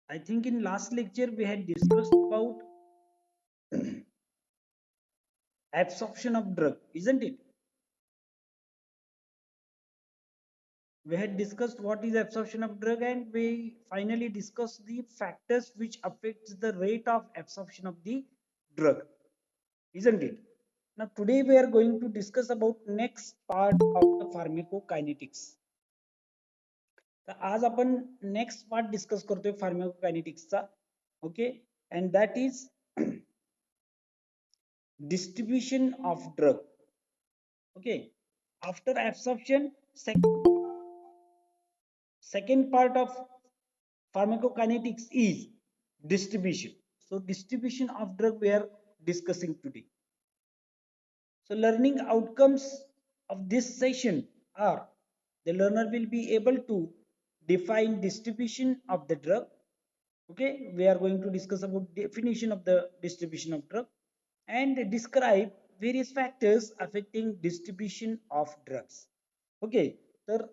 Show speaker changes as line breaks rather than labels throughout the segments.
I think in last lecture we had discussed about absorption of drug, isn't it? We had discussed what is absorption of drug, and we finally discussed the factors which affects the rate of absorption of the drug, isn't it? Now today we are going to discuss about next part of the pharmacokinetics. तर आज आपण next part discuss करतोय फार्माकोकायनेटिक्सचा. Okay, and that is distribution of drug. Okay, after absorption, second part of pharmacokinetics is distribution. So distribution of drug we are discussing today. So learning outcomes of this session are: the learner will be able to define distribution of the drug. Okay, we are going to discuss about definition of the distribution of drug and describe various factors affecting distribution of drugs. Okay, तर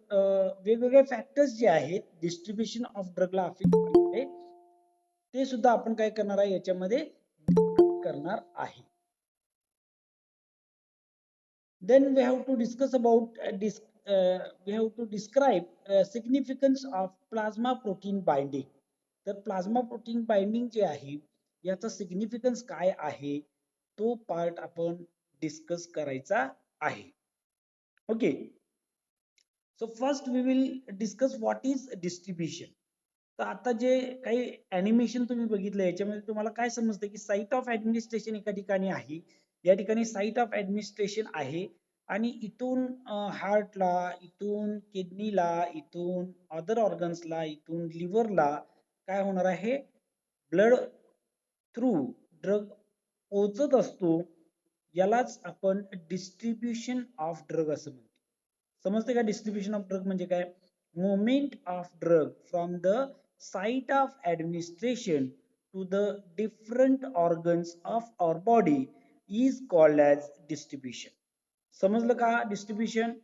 वेगवेगळे factors जे आहेत distribution of ड्रगला affect करणारे ते सुद्धा आपण काय करणार आहे याच्यामध्ये करणार आहे. Then we have to discuss about we have to describe significance of plasma protein binding. तर प्लाझ्मा प्रोटीन बाइंडिंग जे आहे याचा सिग्निफिकन्स काय आहे तो पार्ट आपण डिस्कस करायचा आहे. Okay, so first we will discuss what is distribution. तर आता जे काही ॲनिमेशन तुम्ही बघितलं याच्यामध्ये तुम्हाला काय समजतं की साईट ऑफ ऍडमिनिस्ट्रेशन एका ठिकाणी आहे, या ठिकाणी साईट ऑफ ऍडमिनिस्ट्रेशन आहे आणि इथून हार्टला, इथून किडनीला, इथून अदर ऑर्गन्सला, इथून लिव्हरला काय होणार आहे, ब्लड थ्रू ड्रग पोहोचत असतो. यालाच आपण डिस्ट्रीब्युशन ऑफ ड्रग असं म्हणतो. समजते का डिस्ट्रीब्युशन ऑफ ड्रग म्हणजे काय? Movement of drug from the site of administration to the different organs of our body is called as distribution. समजलं का distribution?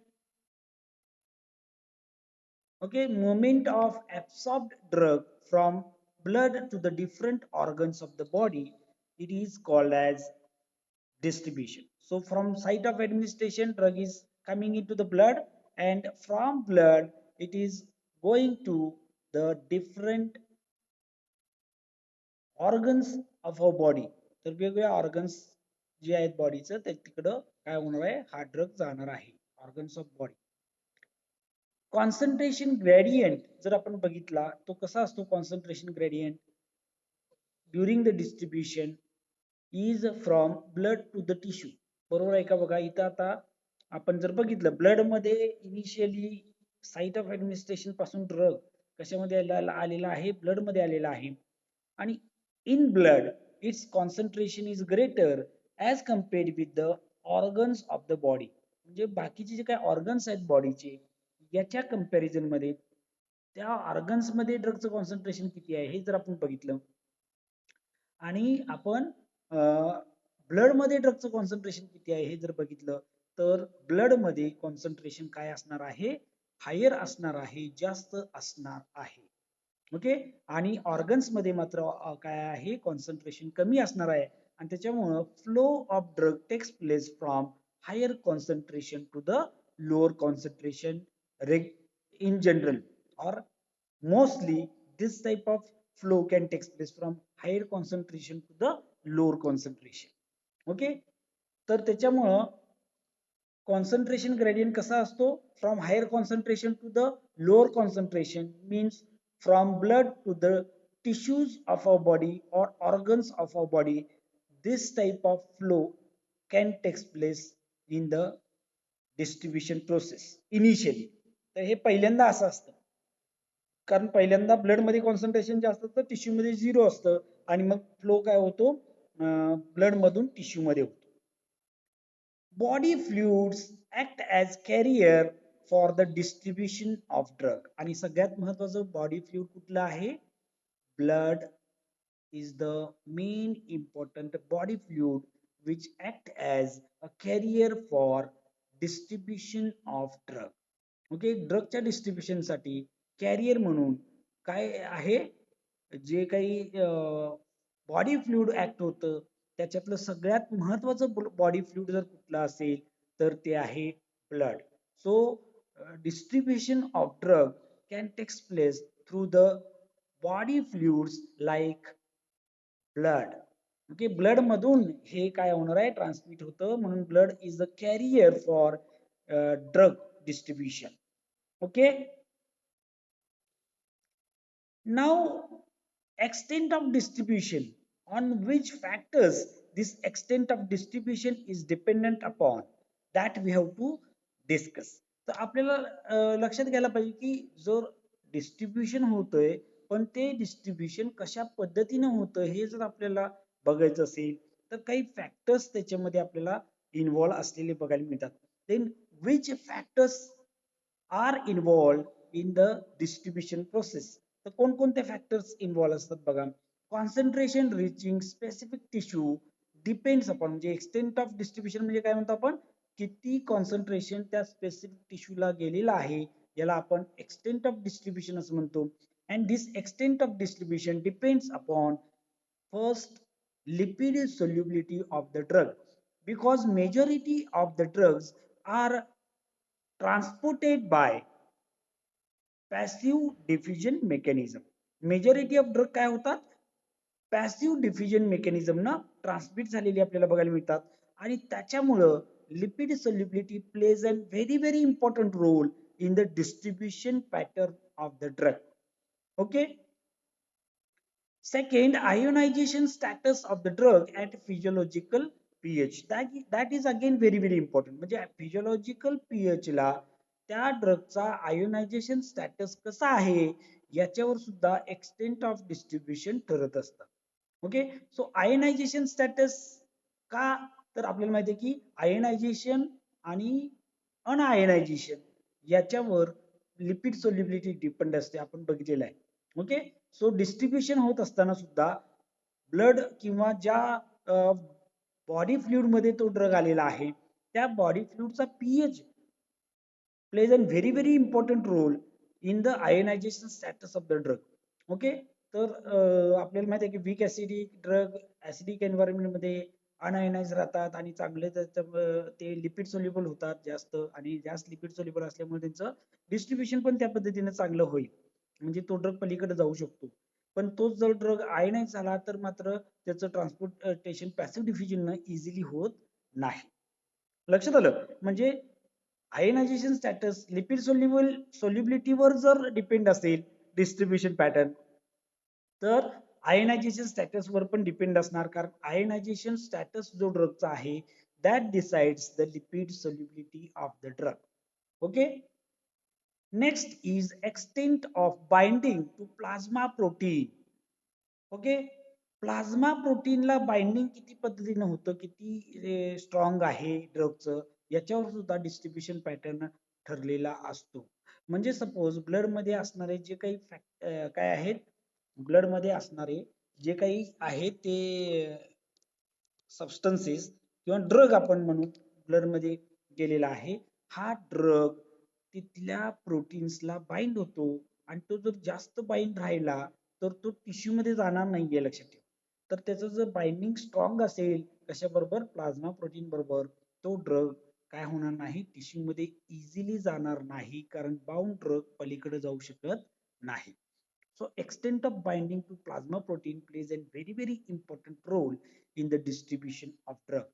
Okay, movement of absorbed drug from blood to the different organs of the body, it is called as distribution. So from site of administration drug is coming into the blood, and from blood it is going to the different organs of our body. तर वेगवेगळ्या organs जे आहेत बॉडीचं ते तिकडं काय होणार आहे, हा ड्रग जाणार आहे organs of body. Concentration gradient जर आपण बघितला तो कसा असतो, concentration gradient during the distribution is from blood to the tissue. बरोबर आहे का? बघा इथं आता आपण जर बघितलं ब्लड मध्ये इनिशियली साइट ऑफ ऍडमिनिस्ट्रेशन पासून ड्रग कशामध्ये आलेला आहे, ब्लड मध्ये आलेला आहे, आणि in blood it's concentration is greater as compared with the organs of the body. म्हणजे बाकीचे जे काही ऑर्गन्स आहेत बॉडीचे याच्या कंपॅरिझन मध्ये त्या ऑर्गन्स मध्ये ड्रगचं कॉन्सन्ट्रेशन किती आहे हे जर आपण बघितलं आणि आपण ब्लड मध्ये ड्रगचं कॉन्सन्ट्रेशन किती आहे हे जर बघितलं तर ब्लड मध्ये कॉन्सन्ट्रेशन काय असणार आहे, हायर असणार आहे, जास्त असणार आहे. ओके, आणि ऑर्गन्स मध्ये मात्र काय आहे, कॉन्सन्ट्रेशन कमी असणार आहे, आणि त्याच्यामुळे flow of drug takes place from higher concentration to the lower concentration in general, or mostly this type of flow can take place from higher concentration to the lower concentration. Okay, तर त्याच्यामुळं concentration gradient कसा असतो, from higher concentration to the lower concentration means from blood to the tissues of our body or organs of our body. This type of flow can take place in the distribution process initially. तर हे पहिल्यांदा असं असतं, कारण पहिल्यांदा blood मध्ये concentration जास्त असतं, टिश्यू मध्ये झिरो असतं, आणि मग फ्लो काय होतो, ब्लड मधून टिश्यू मध्ये होतो. Body fluids act as carrier for the distribution of drug. आणि सगळ्यात महत्वाचं बॉडी फ्लुइड कुठलं आहे, blood is the main important body fluid which act as a carrier for distribution of drug. Okay, ड्रगच्या distribution साठी carrier म्हणून काय आहे, जे काही बॉडी फ्लुइड ऍक्ट होतं त्याच्यातलं सगळ्यात महत्वाचं बॉडी फ्लुइड जर कुठलं असेल तर ते आहे blood. So distribution of drug can takes place through the body fluids like blood. Okay, blood मधून हे काय होणार आहे, ट्रान्समिट होतं, म्हणून blood is the carrier for drug distribution. Okay, now extent of distribution, on which factors this extent of distribution is dependent upon, that we have to discuss. तर आपल्याला लक्षात घ्यायला पाहिजे की जर डिस्ट्रीब्युशन होतंय पण ते डिस्ट्रीब्युशन कशा पद्धतीने होतं हे जर आपल्याला बघायचं असेल तर काही फॅक्टर्स त्याच्यामध्ये आपल्याला इन्व्हॉल्व असलेले बघायला मिळतात. Then which factors are involve in the distribution process. तर कोणकोणते फॅक्टर्स इन्व्हॉल्व असतात बघा. Concentration reaching specific tissue depends upon, म्हणजे एक्सटेंट ऑफ डिस्ट्रीब्युशन म्हणजे काय म्हणतो आपण, किती कॉन्सन्ट्रेशन त्या स्पेसिफिक टिश्यूला गेलेलं आहे याला आपण एक्सटेंट ऑफ डिस्ट्रीब्युशन असं म्हणतो. And this extent of distribution depends upon first lipid solubility of the drug, because majority of the drugs are transported by passive diffusion mechanism. Majority of drug काय होतात, passive diffusion mechanism ना transmit झालेली आपल्याला बघायला मिळतात आणि त्याच्यामुळं lipid solubility plays a very very important role in the distribution pattern of the drug. Okay, second, ionization status of the drug at physiological pH, that is again very very important. म्हणजे physiological pH ला त्या ड्रगचा ionisation status कसा आहे याच्यावर सुद्धा extent of distribution ठरत असतं. Okay, so ionisation status का, तर आपल्याला माहिती आहे की आयोनायझेशन आणि अनआयोनायझेशन याच्यावर लिपिड सोल्युबिलिटी डिपेंड असते, आपण बघितलेलं आहे. ओके, सो डिस्ट्रीब्युशन होत असताना सुद्धा ब्लड किंवा ज्या बॉडी फ्लुइड मध्ये तो ड्रग आलेला आहे त्या बॉडी फ्लुइडचा pH plays a very very important role in the ionisation status of the drug. Okay, तर आपल्याला माहिती आहे की weak acidic drug acidic environment मध्ये अनआयोनाइज राहतात आणि चांगले ते लिपिड सोल्युबल होतात जास्त, आणि जास्त लिपिड सोल्युबल असल्यामुळे त्यांचं डिस्ट्रीब्युशन पण त्या पद्धतीने चांगलं होईल, म्हणजे तो ड्रग पलीकडे जाऊ शकतो. पण तोच जर ड्रग आयोनाइज झाला तर मात्र त्याचं ट्रान्सपोर्टेशन पॅसिव्ह डिफ्युजन इझिली होत नाही. लक्षात आलं, म्हणजे आयोनायझेशन स्टॅटस लिपिड सोल्युबिलिटीवर जर डिपेंड असेल डिस्ट्रीब्युशन पॅटर्न, तर आयोनायझेशन स्टॅटस वर पण डिपेंड असणार, कारण आयोनायझेशन स्टॅटस जो ड्रगचा आहे that decides the lipid solubility of the drug. Okay, next is extent of binding to plasma protein. Okay, plasma प्रोटीनला बाइंडिंग किती पद्धतीने होतं, किती स्ट्रॉंग आहे ड्रगचं, याच्यावर सुद्धा डिस्ट्रीब्युशन पॅटर्न ठरलेला असतो. म्हणजे सपोज ब्लड मध्ये असणारे जे काही काय आहेत, ब्लड मध्ये असणारे जे काही आहेत ते सबस्टन्सेस किंवा ड्रग आपण म्हणू, ब्लड मध्ये गेलेला आहे, हा ड्रग तिथल्या प्रोटीन्सला बाइंड होतो आणि तो जर जास्त बाइंड राहिला तर तो टिश्यू मध्ये जाणार नाहीये, लक्षात ठेवा. तर त्याचं जर बाइंडिंग स्ट्रॉंग असेल कशाबरोबर, प्लाझ्मा प्रोटीन बरोबर, तो ड्रग काय होणार नाही, टिश्यू मध्ये इझिली जाणार नाही, कारण बाउंड ड्रग पलीकडे जाऊ शकत नाही. So extent of binding to plasma protein plays a very very important role in the distribution of drug.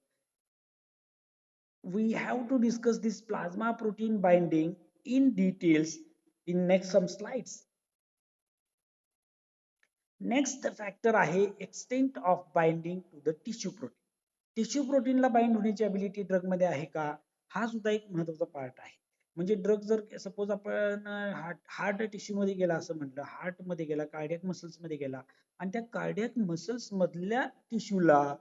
We have to discuss this plasma protein binding in details in next some slides. Next factor आहे extent of binding to the tissue protein. Tissue प्रोटीनला bind होण्याची ability drug मध्ये आहे का, हा सुद्धा एक महत्वाचा पार्ट आहे. म्हणजे ड्रग जर सपोज आपण हार्ट टिश्यू मध्ये गेला असं म्हटलं, हार्ट मध्ये गेला, कार्डियक मसल्स मध्ये गेला आणि त्या कार्डियक मसल्स मधल्या टिश्यूला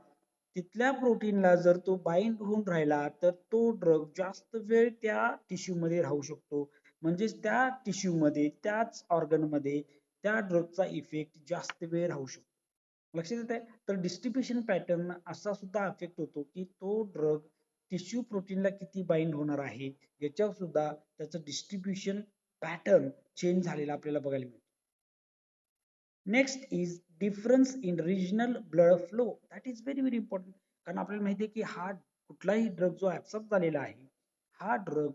तिथल्या प्रोटीनला जर तो बाइंड होऊन राहिला तर तो ड्रग जास्त वेळ त्या टिश्यू मध्ये राहू शकतो, म्हणजेच त्या टिश्यू मध्ये त्याच ऑर्गन मध्ये त्या ड्रगचा इफेक्ट जास्त वेळ राहू शकतो. लक्षात येत आहे, तर डिस्ट्रीब्युशन पॅटर्न असा सुद्धा अफेक्ट होतो की तो ड्रग टिश्यू प्रोटीनला किती बाइंड होणार आहे याच्यावर सुद्धा त्याचं डिस्ट्रीब्युशन पॅटर्न चेंज झालेला आपल्याला बघायला मिळतो. Next is difference in regional blood flow. That is very very important. कारण आपल्याला माहिती आहे की हा कुठलाही ड्रग जो ऍब्सॉर्ब झालेला आहे, हा ड्रग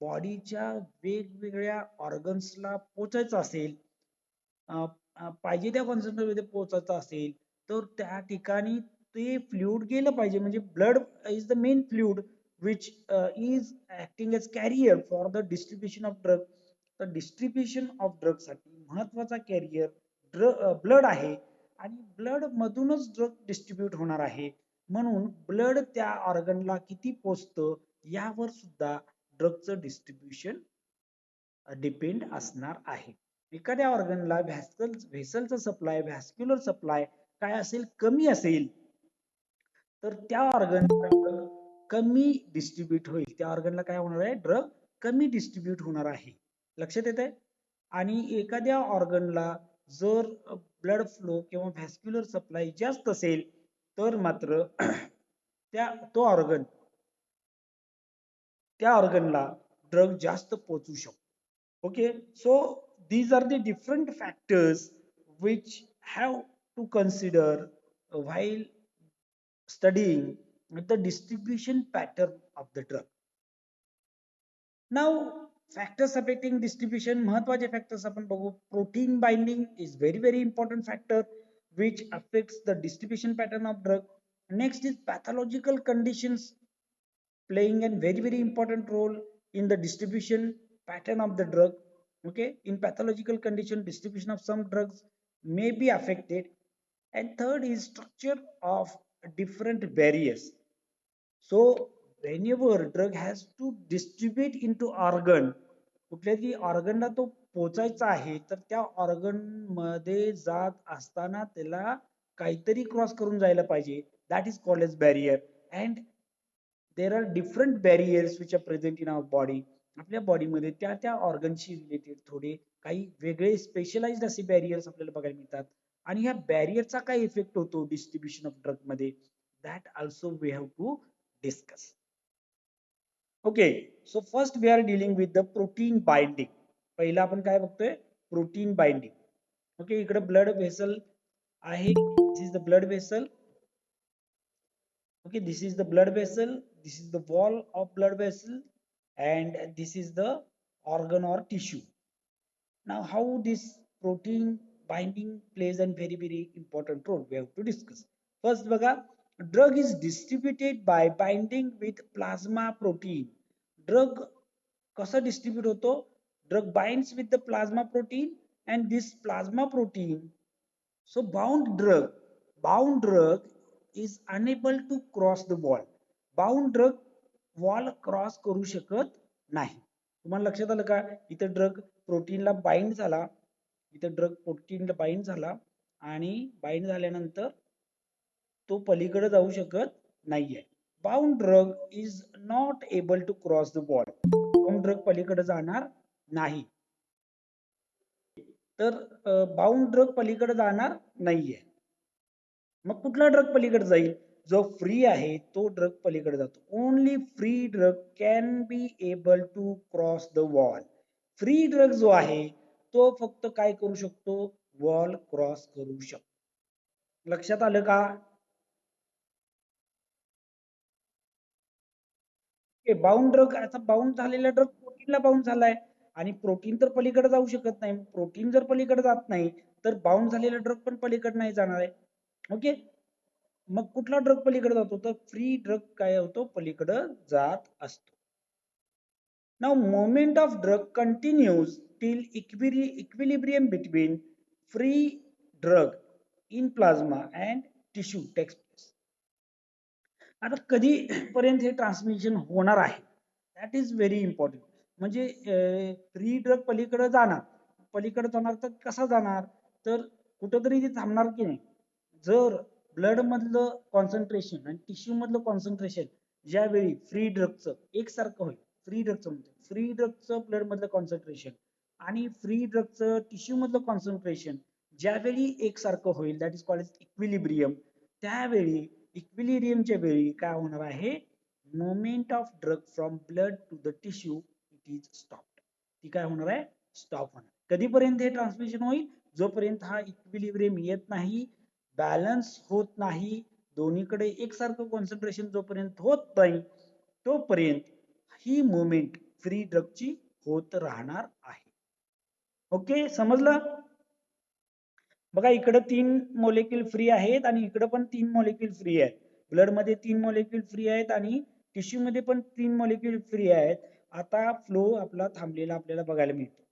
बॉडीच्या वेगवेगळ्या ऑर्गन्सला पोचायचा असेल, पाहिजे त्या कॉन्सन्ट्रेटमध्ये पोहोचायचं असेल, तर त्या ठिकाणी ते फ्लुइड गेलं पाहिजे. म्हणजे blood is the main fluid which is acting as carrier for the distribution of drug. तर डिस्ट्रीब्युशन ऑफ ड्रग साठी महत्वाचा कॅरियर ब्लड आहे आणि ब्लड मधूनच ड्रग डिस्ट्रीब्यूट होणार आहे. म्हणून ब्लड त्या ऑर्गनला किती पोचतं यावर सुद्धा ड्रगचं डिस्ट्रीब्युशन डिपेंड असणार आहे. एखाद्या ऑर्गनला व्हेसलचा सप्लाय, व्हॅस्क्युलर सप्लाय काय असेल, कमी असेल, तर त्या ऑर्गनला ड्रग कमी डिस्ट्रीब्यूट होईल. त्या ऑर्गनला काय होणार आहे, ड्रग कमी डिस्ट्रीब्यूट होणार आहे. लक्षात येत आहे. आणि एखाद्या ऑर्गनला जर ब्लड फ्लो किंवा व्हॅस्क्युलर सप्लाय जास्त असेल, तर मात्र त्या ऑर्गनला ड्रग जास्त पोहोचू शकतो. Okay, so these are the different factors which have to consider while studying the distribution pattern of the drug. Now, factors affecting distribution, महत्वाचे factors आपण बघू. Protein binding is very very important factor which affects the distribution pattern of drug. Next is pathological conditions playing a very very important role in the distribution pattern of the drug. Okay, in pathological condition, distribution of some drugs may be affected. And third is structure of different barriers. So whenever drug has to distribute into organ, कुठल्याही ऑर्गनला तो पोचायचा आहे, तर त्या organ मध्ये जात असताना त्याला काहीतरी क्रॉस करून जायला पाहिजे. That is called as barrier. And there are different barriers which are present in our body. आपल्या बॉडीमध्ये त्या त्या ऑर्गनशी रिलेटेड थोडे काही वेगळे स्पेशलाइज्ड असे बॅरियर्स आपल्याला बघायला मिळतात. आणि ह्या बॅरियरचा काय इफेक्ट होतो डिस्ट्रीब्युशन ऑफ ड्रग मध्ये, that also we have to discuss. Okay, so first we are dealing with the protein binding. पहिला आपण काय बघतोय, प्रोटीन बाइंडिंग. ओके, इकडे ब्लड व्हेसल आहे. This is the blood vessel. Okay, this is the blood vessel, this is the wall of blood vessel, and this is the organ or tissue. Now how this protein binding plays a very very important role, we have to discuss. First baga, drug is distributed by binding with plasma protein. Drug kasa distribute hoto, drug binds with the plasma protein, and this plasma protein, so bound drug is unable to cross the wall. Bound drug wall cross करू शकत नाही. तुम्हाला लक्षात आलं का, इथे drug प्रोटीनला bind झाला, इथे ड्रग प्रोटीनला बाइंड झाला आणि बाइंड झाल्यानंतर तो पलीकडे जाऊ शकत नाहीये. Bound drug is not able to cross the wall. Bound drug पलीकडे जाणार नाही. तर बाउंड ड्रग पलीकडे जाणार नाहीये. मग कुठला ड्रग पलीकडे जाईल, जो फ्री आहे तो ड्रग पलीकडे जातो. Only free drug can be able to cross the wall. Free drug जो आहे तो फक्त काय करू शकतो, वॉल क्रॉस करू शकतो. लक्षात आलं का. बाउंड ड्रग, आता बाउंड झालेला ड्रग प्रोटीनला बाउंड झालाय आणि प्रोटीन तर पलीकडे जाऊ शकत नाही. प्रोटीन जर पलीकडे जात नाही तर बाउंड झालेला ड्रग पण पलीकडे नाही जाणार आहे. ओके, मग कुठला ड्रग पलीकडे जातो, तर फ्री ड्रग काय होतो, पलीकडे जात असतो. Now moment of drug continues till equilibrium between free drug in plasma and tissue takes place. आता कधी पर्यंत हे ट्रान्समिशन होणार आहे, दॅट इज व्हेरी इम्पॉर्टंट. म्हणजे फ्री ड्रग पलीकडे जाणार तर कसा जाणार, तर कुठेतरी ते थांबणार की नाही. जर ब्लड मधलं कॉन्सन्ट्रेशन आणि टिश्यू मधलं कॉन्सन्ट्रेशन ज्यावेळी फ्री ड्रगचं एकसारखं होईल, फ्री ड्रगचं ब्लड मधलं कॉन्सन्ट्रेशन आणि फ्री ड्रगचं टिश्यू मधलं कॉन्सन्ट्रेशन ज्यावेळी एकसारखं होईल, that is called as equilibrium. त्यावेळी इक्विलिब्रियमच्या वेळी काय होणार आहे, moment of drug from blood to the tissue it is stopped. ती काय होणार आहे, स्टॉप होणार. कधीपर्यंत हे ट्रान्समिशन होईल, जोपर्यंत हा इक्विलिब्रियम येत नाही, बॅलन्स होत नाही, दोन्हीकडे एकसारखं कॉन्सन्ट्रेशन जोपर्यंत होत नाही तोपर्यंत ही मुवमेंट फ्री ड्रगची होत राहणार आहे. ओके, समजलं? बघा इकडे 3 मॉलिक्यूल फ्री आहेत आणि इकडे पण 3 मॉलिक्यूल फ्री आहेत. ब्लड मध्ये 3 मॉलिक्यूल फ्री आहेत आणि टिश्यू मध्ये पण 3 मॉलिक्यूल फ्री आहेत. आता फ्लो आपला थांबलेला आपल्याला बघायला मिळतो.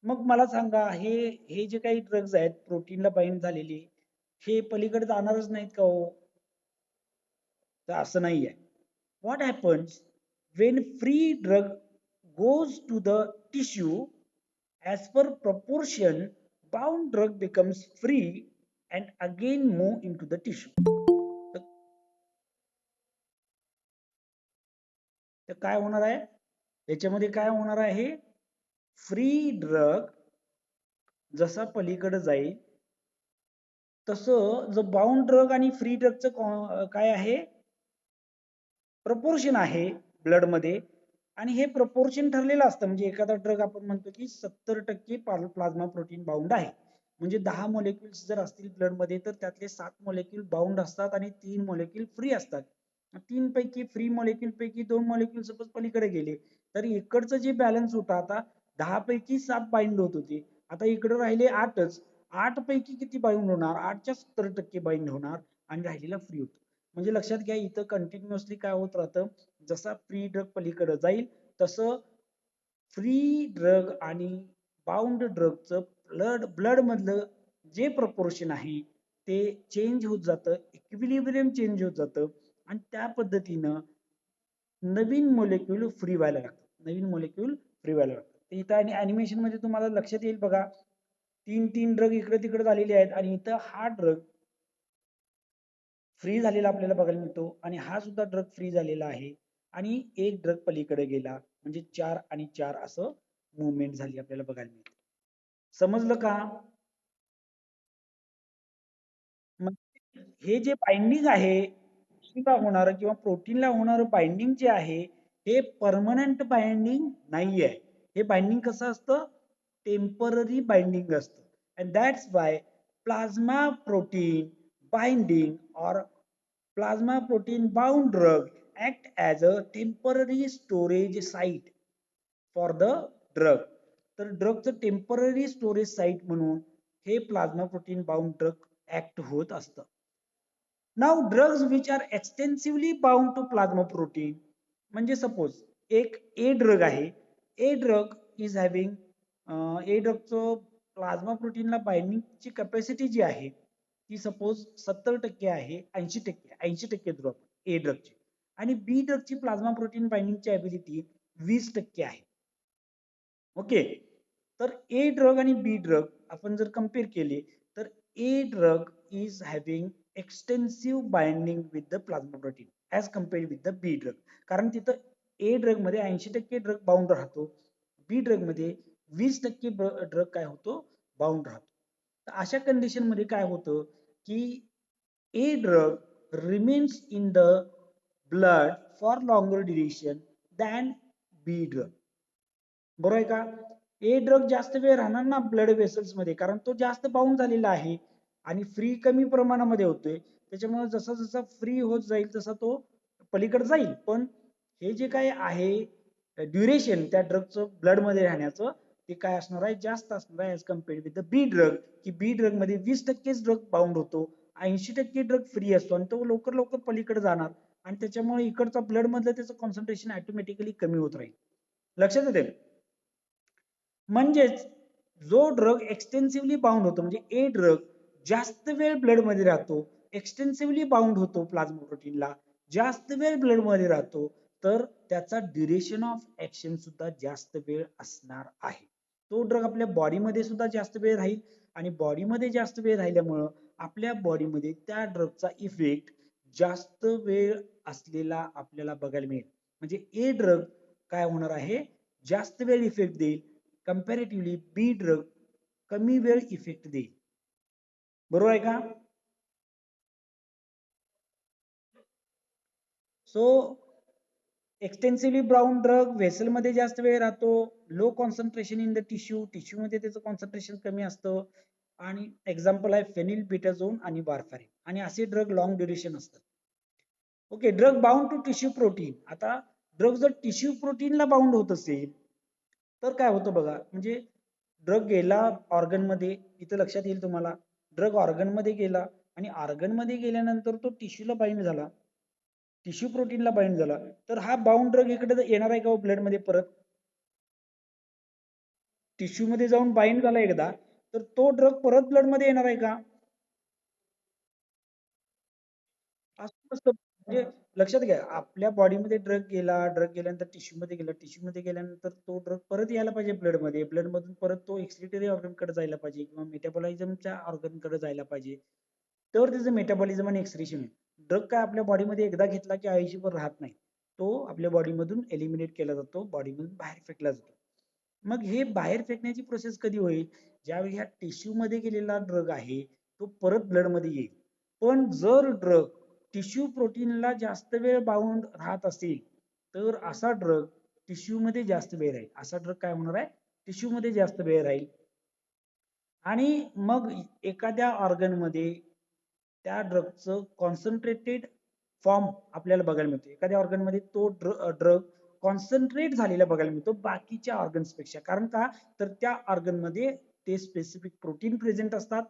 मग मला सांगा, हे जे काही ड्रग्ज आहेत प्रोटीनला बाइंड झालेले, हे पलीकडे जाणारच नाहीत का हो? तर असं नाहीये. What happens when free drug goes to the tissue, as per proportion bound drug becomes free and again move into the tissue. तर काय होणार आहे याच्यामध्ये? काय होणार आहे? फ्री ड्रग जसा पलीकडे जाईल तसं जो बाउंड ड्रग आणि फ्री ड्रगचं काय आहे? प्रपोर्शन आहे ब्लड मध्ये, आणि हे प्रपोर्शन ठरलेलं असतं. म्हणजे एखादा ड्रग आपण म्हणतो की 70% प्लाझ्मा प्रोटीन बाउंड आहे, म्हणजे 10 मॉलिक्युल्स जर असतील ब्लड मध्ये तर त्यातले 7 मॉलिक्यूल बाउंड असतात आणि 3 मॉलिक्यूल फ्री असतात. 3 पैकी फ्री मॉलिक्यूल पैकी 2 मॉलिक्यूल सपोज पलीकडे गेले तर इकडचं जे बॅलन्स होता, आता 10 पैकी 7 बाइंड होत होते, आता इकडे राहिले 8च. 8 पैकी किती बाइंड होणार? 8च्या 70% बाइंड होणार आणि राहिलेला फ्री होतो. म्हणजे लक्षात घ्या, इथं कंटिन्युअसली काय होत राहतं, जसा फ्री ड्रग पलीकडे जाईल तसं फ्री ड्रग आणि बाउंड ड्रगचं ब्लड मधलं जे प्रपोर्शन आहे ते चेंज होत जातं, इक्विलिब्रियम चेंज होत जातं आणि त्या पद्धतीनं नवीन मॉलिक्यूल फ्री व्हायला लागतात, नवीन मॉलिक्यूल फ्री व्हायला लागतात. इथं आणि अॅनिमेशन मध्ये तुम्हाला लक्षात येईल बघा, 3 ड्रग इकडे तिकडे झालेले आहेत आणि इथं हा ड्रग फ्री झालेला आपल्याला बघायला मिळतो आणि हा सुद्धा ड्रग फ्री झालेला आहे आणि एक ड्रग पलीकडे गेला, म्हणजे 4 आणि 4 असं मुवमेंट झाली आपल्याला बघायला मिळते. समजलं का? हे जे बाइंडिंग आहे टिश्यूला होणार किंवा प्रोटीनला होणार बाइंडिंग जे आहे हे परमनंट बाइंडिंग नाहीये. हे बाइंडिंग कसं असतं? टेम्पररी बाइंडिंग असतं. And that's Y plasma protein binding और plasma protein bound drug act as a temporary storage site for the drug. तर ड्रगचं टेम्पररी स्टोरेज साईट म्हणून हे plasma protein bound drug act होत असतं. Now drugs which are extensively bound to plasma protein, म्हणजे suppose एक a drug आहे, a drug is having, a ड्रगचं plasma प्रोटीनला बाइंडिंगची कॅपॅसिटी जी आहे ती सपोज 70% आहे, 80% ड्रग ए ड्रगची, आणि बी ड्रगची प्लाझ्मा प्रोटीन बाइंडिंगची ॲबिलिटी 20% आहे. ओके, तर ए ड्रग आणि बी ड्रग आपण जर कम्पेअर केले तर A drug is having extensive binding with the plasma protein as compared with the B drug. कारण तिथं ए ड्रग मध्ये 80% ड्रग बाउंड राहतो, बी ड्रग मध्ये 20% ड्रग काय होतो? बाउंड राहतो. तर अशा कंडिशन मध्ये काय होतं की A drug remains in the blood for longer duration than B drug. बरोबर आहे का? ए ड्रग जास्त वेळ राहणार ना ब्लड वेसल्स मध्ये, कारण तो जास्त बाउंड झालेला आहे आणि फ्री कमी प्रमाणामध्ये होतोय, त्याच्यामुळे जसा जसा फ्री होत जाईल तसा तो पलीकडे जाईल. पण हे जे काय आहे ड्युरेशन त्या ड्रगचं ब्लड मध्ये राहण्याचं ते काय असणार आहे? जास्त असणार आहे as compared with the B drug, की बी ड्रग मध्ये 20% ड्रग बाउंड होतो, 80% ड्रग फ्री असतो आणि तो लवकर लवकर पलीकडे जाणार आणि त्याच्यामुळे इकडचा ब्लड मधलं त्याचं कॉन्सन्ट्रेशन ऑटोमॅटिकली कमी होत राहील. लक्षात येते? म्हणजेच जो ड्रग एक्सटेन्सिव्हली बाउंड होतो, म्हणजे ए ड्रग जास्त वेळ ब्लड मध्ये राहतो, एक्सटेन्सिव्हली बाउंड होतो प्लाझ्मा प्रोटीनला, जास्त वेळ ब्लड मध्ये राहतो, तर त्याचा ड्युरेशन ऑफ ऍक्शन सुद्धा जास्त वेळ असणार आहे. तो ड्रग आपल्या बॉडीमध्ये सुद्धा जास्त वेळ राहील आणि बॉडीमध्ये जास्त वेळ राहिल्यामुळं आपल्या बॉडीमध्ये त्या ड्रगचा इफेक्ट जास्त वेळ असलेला आपल्याला बघायला मिळेल. म्हणजे ए ड्रग काय होणार आहे? जास्त वेळ इफेक्ट देईल, कंपॅरेटिव्हली बी ड्रग कमी वेळ इफेक्ट देईल. बरोबर आहे का? So extensively brown drug vessel मध्ये जास्त वेळ राहतो, low concentration in the tissue, tissue मध्ये त्याचं कॉन्सन्ट्रेशन कमी असतं, आणि एक्झाम्पल आहे फेनिलबिटाझोन आणि वारफॅरिन, आणि असे ड्रग लॉंग ड्युरेशन असतात. Okay, drug bound to tissue protein. आता ड्रग जर टिश्यू प्रोटीनला बाउंड होत असेल तर काय होतं बघा, म्हणजे ड्रग गेला ऑर्गन मध्ये, इथं लक्षात येईल तुम्हाला, ड्रग ऑर्गन मध्ये गेला आणि ऑर्गन मध्ये गेल्यानंतर तो टिश्यूला बाइंड झाला, टिश्यू प्रोटीनला बाइंड झाला, तर हा बाउंड ड्रग इकडे येणार आहे का ब्लड मध्ये परत? टिश्यू मध्ये जाऊन बाइंड झाला एकदा, तर तो ड्रग परत ब्लड मध्ये येणार आहे का? असं नसतं. म्हणजे लक्षात घ्या, आपल्या बॉडीमध्ये ड्रग गेला, ड्रग गेल्यानंतर टिश्यू मध्ये गेला, टिश्यू मध्ये गेल्यानंतर तो ड्रग परत यायला पाहिजे ब्लड मध्ये, ब्लड मधून परत तो एक्सक्रिटरी ऑर्गन कडे जायला पाहिजे किंवा मेटाबॉलिझमच्या ऑर्गन कडे जायला पाहिजे, तर त्याचं मेटाबॉलिझम आणि एक्सक्रिशन आहे. ड्रग काय आपल्या बॉडीमध्ये एकदा घेतला की आयुष्यभर राहत नाही, तो आपल्या बॉडीमधून एलिमिनेट केला जातो, बॉडीमधून बाहेर फेकला जातो. मग हे बाहेर फेकण्याची प्रोसेस कधी होईल? ज्यावेळी ह्या टिश्यू मध्ये गेलेला ड्रग आहे तो परत ब्लड मध्ये येईल. पण जर ड्रग टिश्यू प्रोटीनला जास्त वेळ बाउंड राहत असेल तर असा ड्रग टिश्यू मध्ये जास्त वेळ राहील, असा ड्रग काय होणार आहे, टिश्यू मध्ये जास्त वेळ राहील. आणि मग एखाद्या ऑर्गन मध्ये त्या ड्रगचं कॉन्सन्ट्रेटेड फॉर्म आपल्याला बघायला मिळतो, एखाद्या ऑर्गन मध्ये तो ड्रग कॉन्सन्ट्रेट झालेला बघायला मिळतो बाकीच्या ऑर्गन्स पेक्षा. कारण का, तर त्या ऑर्गन मध्ये ते स्पेसिफिक प्रोटीन प्रेझेंट असतात,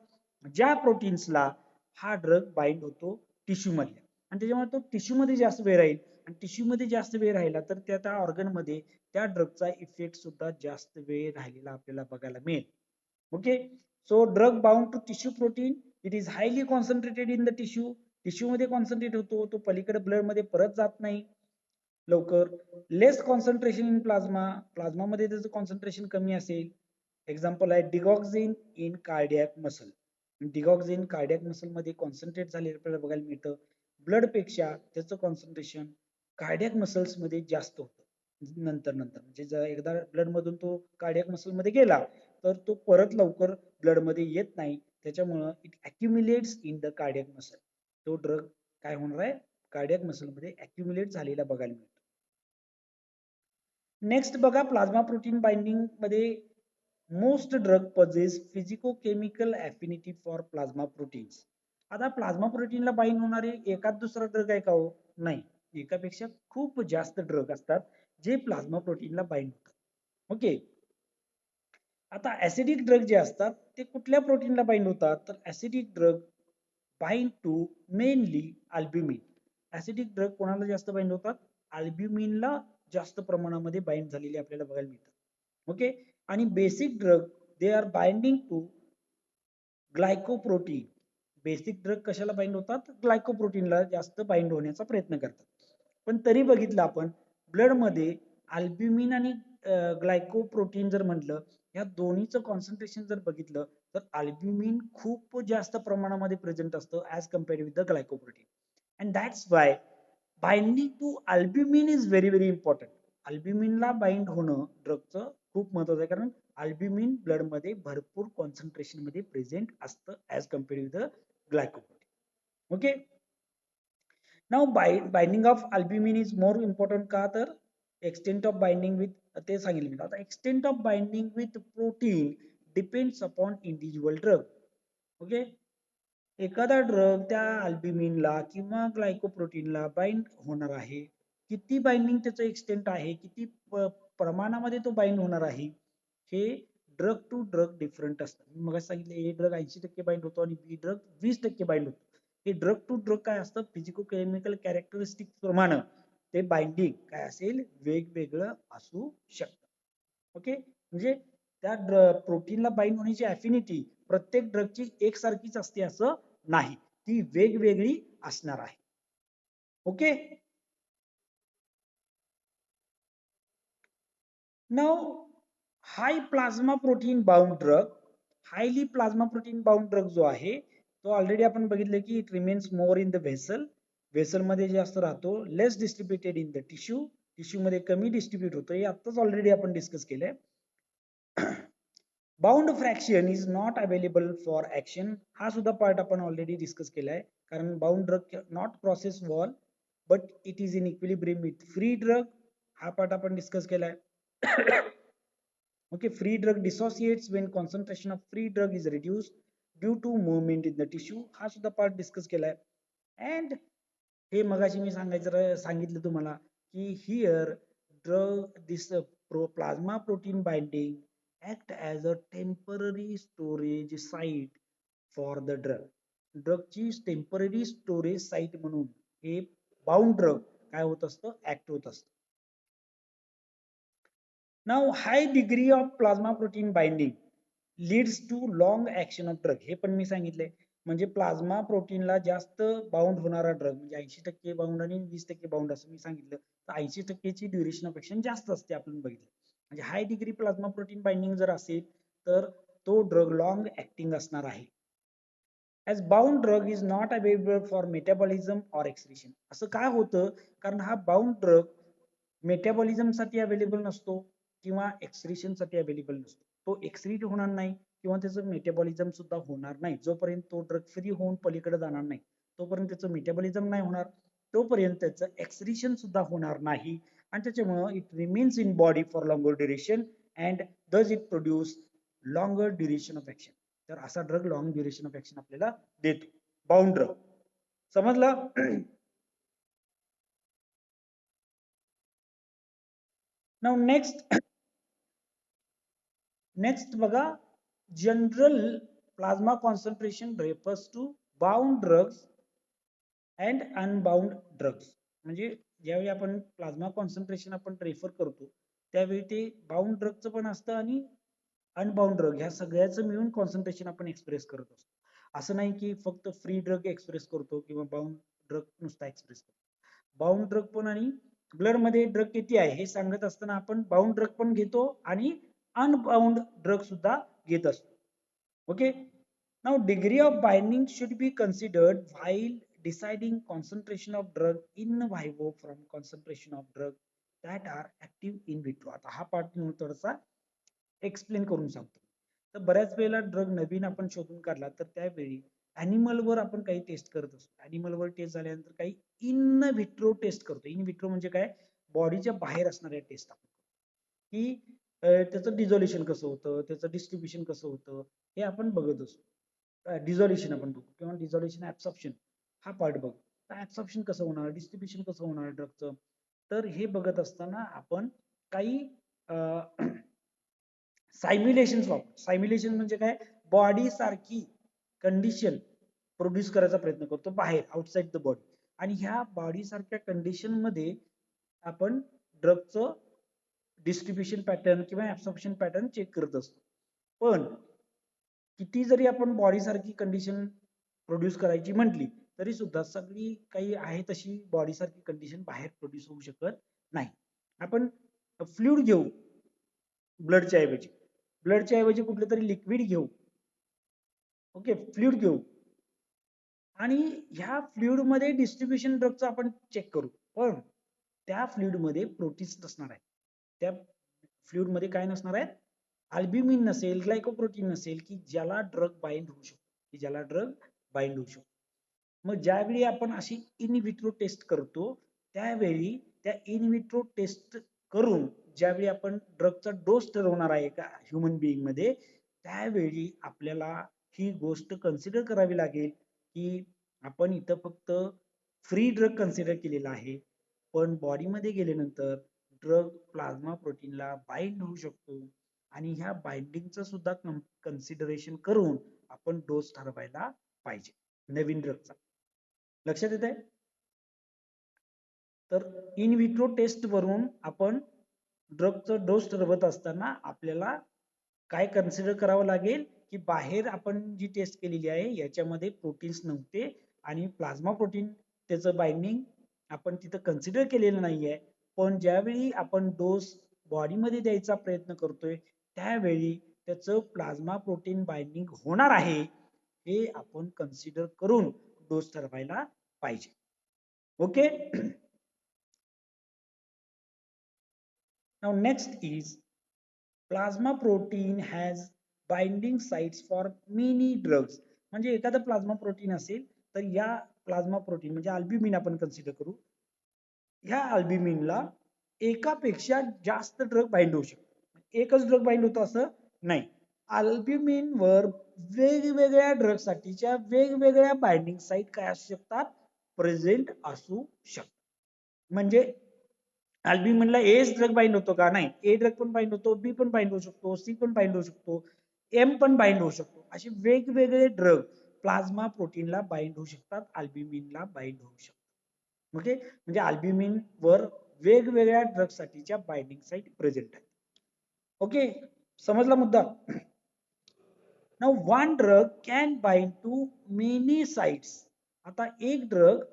ज्या प्रोटीन्सला हा ड्रग बाइंड होतो टिश्यू मध्ये, आणि त्याच्यामुळे तो टिश्यू मध्ये जास्त वेळ राहील, आणि टिश्यू मध्ये जास्त वेळ राहिला तर त्या ऑर्गन मध्ये त्या ड्रगचा इफेक्ट सुद्धा जास्त वेळ राहिलेला आपल्याला बघायला मिळेल. Okay, so drug bound to tissue protein, it is highly concentrated in the tissue, tissue मध्ये कॉन्सन्ट्रेट होतो, तो पलीकडे ब्लड मध्ये परत जात नाही लवकर. Less concentration in plasma, plasma मध्ये त्याचं कॉन्सन्ट्रेशन कमी असेल. एक्झाम्पल आहे digoxin in cardiac muscle, digoxin cardiac muscle मध्ये कॉन्सन्ट्रेट झालेलं आपल्याला बघायला मिळतं, ब्लड पेक्षा त्याचं कॉन्सन्ट्रेशन कार्डियक मसल्स मध्ये जास्त होतं नंतर नंतर. म्हणजे जर एकदा ब्लड मधून तो कार्डियक मसल मध्ये गेला तर तो परत लवकर ब्लड मध्ये येत नाही, त्याच्यामुळं it accumulates in the cardiac muscle, तो ड्रग काय होणार आहे, कार्डियक मसल मध्ये अक्युमुलेट झालेला बघायला मिळतो. नेक्स्ट बघा, प्लाझ्मा प्रोटीन बाइंडिंग मध्ये most drug possess physico-chemical affinity for plasma proteins. आता प्लाझ्मा प्रोटीनला बाइंड होणारे एकाच दुसरा ड्रग आहे का हो? नाही, एकापेक्षा खूप जास्त ड्रग असतात जे प्लाझ्मा प्रोटीनला बाइंड होतात. ओके, आता ऍसिडिक ड्रग जे असतात ते कुठल्या प्रोटीनला बाइंड होतात, तर acidic drug bind to mainly albumin. Acidic drug कोणाला जास्त बाइंड होतात, अल्ब्युमिनला जास्त प्रमाणामध्ये बाइंड झालेले आपल्याला बघायला मिळतात. ओके, आणि basic drug they are binding to glycoprotein. Basic drug कशाला बाइंड होतात, ग्लायकोप्रोटीनला जास्त बाइंड होण्याचा प्रयत्न करतात. पण तरी बघितलं आपण ब्लड मध्ये अल्ब्युमिन आणि ग्लायकोप्रोटीन जर म्हटलं, या दोन्हीचं कॉन्सन्ट्रेशन जर बघितलं तर अल्ब्युमिन खूप जास्त प्रमाणामध्ये प्रेझेंट असतं as compared with the glycoprotein. And that's why binding to albumin is very very important. अल्ब्युमिनला बाइंड होणं ड्रगचं खूप महत्वाचं आहे, कारण अल्ब्युमिन ब्लड मध्ये भरपूर कॉन्सन्ट्रेशन मध्ये प्रेझेंट असतं as compared with the glycoprotein. Okay, now binding of albumin is more important का, तर एक्सटेंट ऑफ बाइंडिंग विथ, ते सांगितलं. आता extent of binding with protein depends upon individual drug. Okay, एखादा ड्रग त्या अल्ब्युमिनला किंवा ग्लायकोप्रोटीनला बाइंड होणार आहे, किती बाइंडिंग त्याचं एक्सटेंट आहे, किती प्रमाणामध्ये तो बाइंड होणार आहे, हे ड्रग टू ड्रग डिफरंट असतं. मी मग सांगितलं ए ड्रग 80% बाइंड होतो आणि बी ड्रग 20% बाइंड होतो. हे ड्रग टू ड्रग काय असतं, फिजिको केमिकल कॅरेक्टरिस्टिक प्रमाणे ते बाइंडिंग काय असेल, वेगवेगळं असू शकतं. ओके, म्हणजे त्या प्रोटीनला बाइंड होण्याची अफिनिटी प्रत्येक ड्रगची एकसारखीच असते असं नाही, ती वेगवेगळी असणार आहे. Okay, now high plasma protein bound drug, highly plasma protein bound drug जो आहे तो ऑलरेडी आपण बघितलं की it remains more in the vessel, vessel मध्ये जास्त राहतो, less distributed in the tissue, tissue मध्ये कमी डिस्ट्रीब्यूट होतो, हे आताच ऑलरेडी आपण डिस्कस केलंय. Bound fraction is not available for action, हा सुद्धा पार्ट आपण ऑलरेडी डिस्कस केलाय, कारण bound drug not crosses wall but it is in equilibrium with free drug, हा पार्ट आपण डिस्कस केलाय. Okay, free drug dissociates when concentration of free drug is reduced. Due to movement in the tissue, हा सुद्धा part discuss केलाय. And हे मगाशी मी सांगितलं तुम्हाला की here drug this plasma protein binding act as a temporary storage site for the drug. ड्रगची temporary storage site म्हणून हे बाउंड ड्रग काय होत असतं, ऍक्ट होत असतं. Now high degree of plasma protein binding leads to long action of drug, हे पण मी सांगितले. म्हणजे प्लाझ्मा प्रोटीनला जास्त बाउंड होणारा ड्रग म्हणजे 80% बाउंड आणि 20% बाउंड असं मी सांगितलं, तर 80%ची ड्युरेशन ऑफ ऍक्शन जास्त असते आपण बघितलं. म्हणजे हाय डिग्री प्लाझ्मा प्रोटीन बाइंडिंग जर असेल तर तो ड्रग लॉंग ऍक्टिंग असणार आहे. As bound drug is not available for metabolism or excretion. असं काय होतं, कारण हा बाउंड ड्रग मेटाबॉलिझम साठी अवेलेबल नसतो किंवा एक्सक्रीशन साठी अवेलेबल नसतो. तो एक्सक्रीट होणार नाही किंवा त्याचं मेटाबॉलिझम सुद्धा होणार नाही. जोपर्यंत तो ड्रग फ्री होऊन पलीकडे जाणार नाही तोपर्यंत त्याचं मेटाबॉलिझम नाही होणार, तोपर्यंत त्याचं एक्सक्रीशन सुद्धा होणार नाही आणि त्याच्यामुळे it remains in body for longer duration and does it produce longer duration of action. तर असा drug long duration of action आपल्याला देतो बाउंड ड्रग. समजलं? नाउ नेक्स्ट बघा, general plasma concentration refers to bound drugs and unbound drugs. म्हणजे ज्यावेळी आपण plasma concentration आपण रेफर करतो त्यावेळी ते बाउंड ड्रगचं पण असतं आणि अनबाउंड ड्रग ह्या सगळ्याचं मिळून कॉन्सन्ट्रेशन आपण एक्सप्रेस करत असतो. असं नाही की फक्त फ्री ड्रग एक्सप्रेस करतो किंवा बाउंड ड्रग नुसता एक्सप्रेस करतो. बाउंड ड्रग पण आणि ब्लड मध्ये ड्रग किती आहे हे सांगत असताना आपण बाउंड ड्रग पण घेतो आणि अनबाउंड ड्रग सुद्धा घेत असतो. Okay. Now degree of binding should be considered while deciding concentration of drug in vivo from concentration of drug that are active in vitro. आता हा पार्ट मी थोडासा एक्सप्लेन करून सांगतो. तर बऱ्याच वेळेला ड्रग नवीन आपण शोधून काढला तर त्यावेळी अॅनिमल वर आपण काही टेस्ट करत असतो. अॅनिमल वर टेस्ट झाल्यानंतर काही इन विट्रो टेस्ट करतो. इन विट्रो म्हणजे काय, बॉडीच्या बाहेर असणाऱ्या टेस्ट आपण की त्याचं डिझोल्युशन कसं होतं, त्याचं डिस्ट्रीब्युशन कसं होतं हे आपण बघत असतो. डिझोल्युशन आपण बघू किंवा डिझोल्युशन ऍब्सॉर्प्शन हा पार्ट बघू. तर ऍब्सॉर्प्शन कसं होणार, डिस्ट्रीब्युशन कसं होणार ड्रगचं, तर हे बघत असताना आपण काही सायम्युलेशन वापरतो. सायम्युलेशन म्हणजे काय, बॉडी सारखी कंडिशन प्रोड्यूस करायचा प्रयत्न करतो बाहेर आउटसाइड द बॉडी आणि ह्या बॉडी सारख्या कंडिशन मध्ये आपण ड्रगचं डिस्ट्रीब्युशन पॅटर्न किंवा ऍब्सॉर्प्शन पॅटर्न चेक करत असतो. पण किती जरी आपण बॉडी सारखी कंडिशन प्रोड्यूस करायची म्हटली तरी सुद्धा सगळी काही आहे तशी बॉडी सारखी कंडिशन बाहेर प्रोड्यूस होऊ शकत नाही. आपण फ्लुइड घेऊ, ब्लडच्या ऐवजी कुठलं तरी लिक्विड घेऊ. ओके, फ्लुइड घेऊ आणि ह्या फ्लुइड मध्ये डिस्ट्रीब्युशन ड्रगचं आपण चेक करू, पण त्या फ्लुइड मध्ये प्रोटीन्स नसणार आहे. त्या फ्लुइड मध्ये काय नसणार आहे, अल्ब्युमिन नसेल, ग्लायकोप्रोटीन नसेल की ज्याला ड्रग बाइंड होऊ शकतो, मग ज्यावेळी आपण अशी इन विट्रो टेस्ट करतो त्यावेळी त्या इन विट्रो टेस्ट करून ज्यावेळी आपण ड्रगचा डोस ठरवणार आहे का ह्युमन बिईंग मध्ये, त्यावेळी आपल्याला ही गोष्ट कन्सिडर करावी लागेल की आपण इथं फक्त फ्री ड्रग कन्सिडर केलेला आहे, पण बॉडीमध्ये गेल्यानंतर ड्रग प्लाझ्मा प्रोटीनला बाइंड होऊ शकतो आणि ह्या बाइंडिंगचं सुद्धा कन्सिडरेशन करून आपण डोस ठरवायला पाहिजे नवीन ड्रगचा. लक्षात येत आहे? तर इन विट्रो टेस्ट वरून आपण ड्रगचं डोस ठरवत असताना आपल्याला काय कन्सिडर करावं लागेल की बाहेर आपण जी टेस्ट केलेली आहे याच्यामध्ये प्रोटीन्स नव्हते आणि प्लाझ्मा प्रोटीन त्याचं बाइंडिंग आपण तिथं कन्सिडर केलेलं नाहीये, पण ज्यावेळी आपण डोस बॉडीमध्ये द्यायचा प्रयत्न करतोय त्यावेळी त्याचं प्लाझ्मा प्रोटीन बाइंडिंग होणार आहे हे आपण कन्सिडर करून डोस ठरवायला पाहिजे. Okay. Now next is plasma protein has binding sites for many drugs. म्हणजे एखादा प्लाझ्मा प्रोटीन असेल तर या प्लाझ्मा प्रोटीन म्हणजे अल्ब्युमिन आपण कन्सिडर करू, ह्या अल्ब्युमिनला एकापेक्षा जास्त ड्रग बाइंड होऊ शकतो. एकच ड्रग बाइंड होतो असं नाही. अल्ब्युमिन वर वेगवेगळ्या ड्रग साठीच्या वेगवेगळ्या बाइंडिंग साईट काय असू शकतात, प्रेझेंट असू शकतात. म्हणजे अल्ब्युमिनला एच ड्रग बाइंड होतो का, नाही, ए ड्रग पण बाइंड होतो, बी पण बाइंड होऊ शकतो, सी पण बाइंड होऊ शकतो, एम पण बाइंड होऊ शकतो. असे वेगवेगळे ड्रग प्लाझ्मा प्रोटीनला बाइंड होऊ शकतात, अल्ब्युमिनला बाइंड होऊ शकतात. ओके, म्हणजे अल्ब्युमिन वर वेगवेगळ्या ड्रग साठीच्या बाइंडिंग साईट प्रेझेंट आहेत. ओके, समजला मुद्दा. Now one drug can bind to many sites. आता एक ड्रग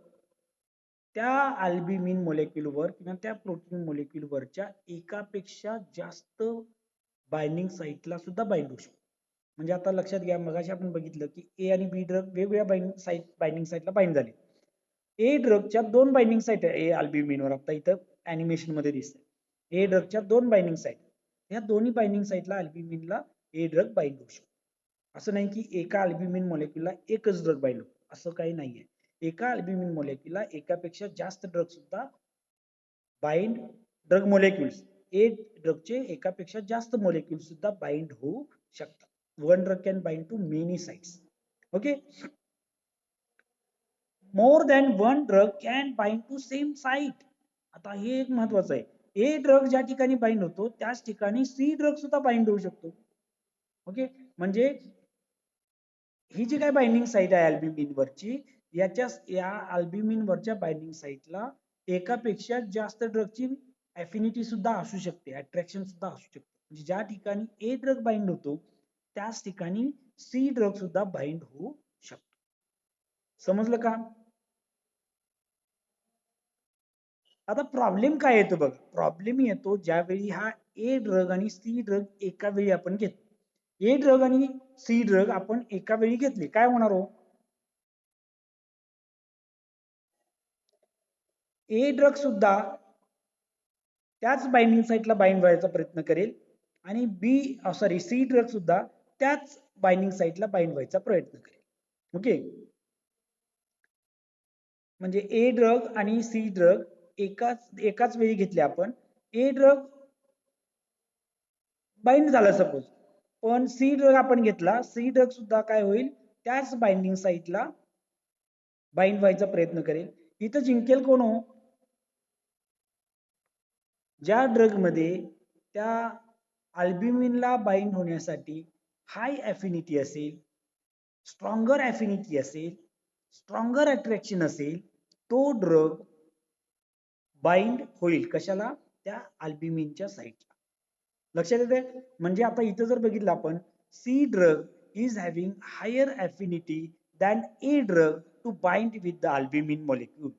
त्या अल्ब्युमिन मोलेक्युलवर किंवा त्या प्रोटीन मोलेक्युलवरच्या एकापेक्षा जास्त बाइंडिंग साईटला सुद्धा बाइंड होऊ शकतो. म्हणजे आता लक्षात घ्या, मगाशी आपण बघितलं की ए आणि बी ड्रग वेगवेगळ्या बाइंडिंग साईटला बाइंड झाले. ए ड्रगच्या दोन बाइंडिंग साईट आहे ए अल्ब्युमिनवर, आता इथं अॅनिमेशन मध्ये दिसतंय. ए ड्रगच्या दोन बाइंडिंग साईट, या दोन्ही बाइंडिंग साईटला अल्ब्युमिनला ए ड्रग बाइंड होऊ शकतो. असं नाही की एका अल्ब्युमिन मोलेक्युलला एकच ड्रग बाइंड होतो, असं काही नाहीये. एका अल्ब्युमिन मोलेक्युलला एकापेक्षा जास्त ड्रग सुद्धा बाइंड, ड्रग मोलेक्युल्स, ए ड्रगचे एकापेक्षा जास्त मोलेक्युल सुद्धा बाइंड होऊ शकतात. One drug can bind to many sites. Okay, more than one drug can bind to same site. आता हे एक महत्वाचं आहे. ए ड्रग ज्या ठिकाणी बाइंड होतो त्याच ठिकाणी सी ड्रग सुद्धा बाइंड होऊ शकतो. ओके, म्हणजे ही जी काय बाइंडिंग साईट आहे अल्ब्युमिन वरची, या अल्ब्युमिन वरच्या बाइंडिंग साईटला एकापेक्षा जास्त ड्रगची अफिनिटी सुद्धा असू शकते, अट्रॅक्शन सुद्धा असू शकते. म्हणजे ज्या ठिकाणी ए ड्रग बाइंड होतो त्याच ठिकाणी सी ड्रग सुद्धा बाइंड होऊ शकतो. समजलं का? आता प्रॉब्लेम काय येतो बघ, प्रॉब्लेम येतो ज्यावेळी हा ए ड्रग आणि सी ड्रग एका वेळी आपण घेतो. ए ड्रग आणि सी ड्रग आपण एका वेळी घेतले, काय होणार हो? ए ड्रग सुद्धा त्याच बाइंडिंग साईटला बाइंड व्हायचा प्रयत्न करेल आणि सी ड्रग सुद्धा त्याच बाइंडिंग साईटला बाइंड व्हायचा प्रयत्न करेल. ओके, म्हणजे ए ड्रग आणि सी ड्रग एकाच वेळी घेतले आपण. ए ड्रग बाइंड झाला सपोज, पण सी ड्रग आपण घेतला, सी ड्रग सुद्धा काय होईल, त्याच बाइंडिंग साईटला बाइंड व्हायचा प्रयत्न करेल. इथं जिंकेल कोण हो? ज्या ड्रग मध्ये त्या अल्ब्युमिनला बाइंड होण्यासाठी हाय अफिनिटी असेल, स्ट्रॉंगर अफिनिटी असेल, स्ट्रॉंगर अट्रॅक्शन असेल, तो ड्रग बाइंड होईल. कशाला? त्या अल्ब्युमिनच्या साईटला. लक्षात येते? म्हणजे आता इथं जर बघितलं आपण, C drug is having higher affinity than A drug to bind with the albumin molecule.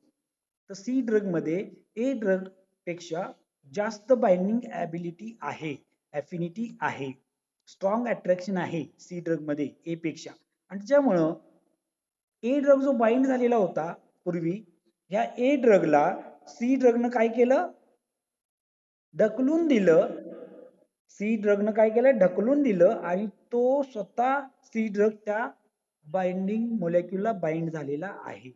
तर सी ड्रग मध्ये ए ड्रग पेक्षा जास्त बाइंडिंग ॲबिलिटी आहे, अफिनिटी आहे, स्ट्रॉंग अट्रॅक्शन आहे सी ड्रग मध्ये ए पेक्षा. आणि त्याच्यामुळं ए ड्रग जो बाइंड झालेला होता पूर्वी, ह्या ए ड्रगला सी ड्रगनं काय केलं? ढकलून दिलं. सी ड्रगनं काय केलं? ढकलून दिलं आणि तो स्वतः सी ड्रग त्या बाइंडिंग मोलेक्युलला बाइंड झालेला आहे.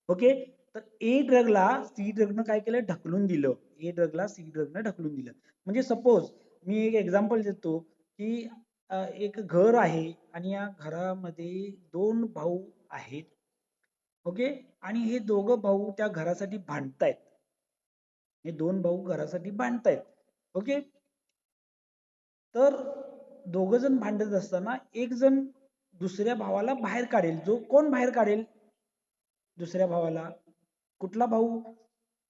ओके, तर ए ड्रगला सी ड्रगनं काय केलं? ढकलून दिलं. ए ड्रगला सी ड्रगनं ढकलून दिलं. म्हणजे सपोज मी एक एक्झाम्पल देतो की एक घर आहे आणि या घरामध्ये दोन भाऊ आहेत. ओके, आणि हे दोघं भाऊ त्या घरासाठी भांडतायत. हे दोन भाऊ घरासाठी भांडतायत. ओके, तर दोघ जण भांडत असताना एक जण दुसऱ्या भावाला बाहेर काढेल. जो कोण बाहेर काढेल दुसऱ्या भावाला? कुठला भाऊ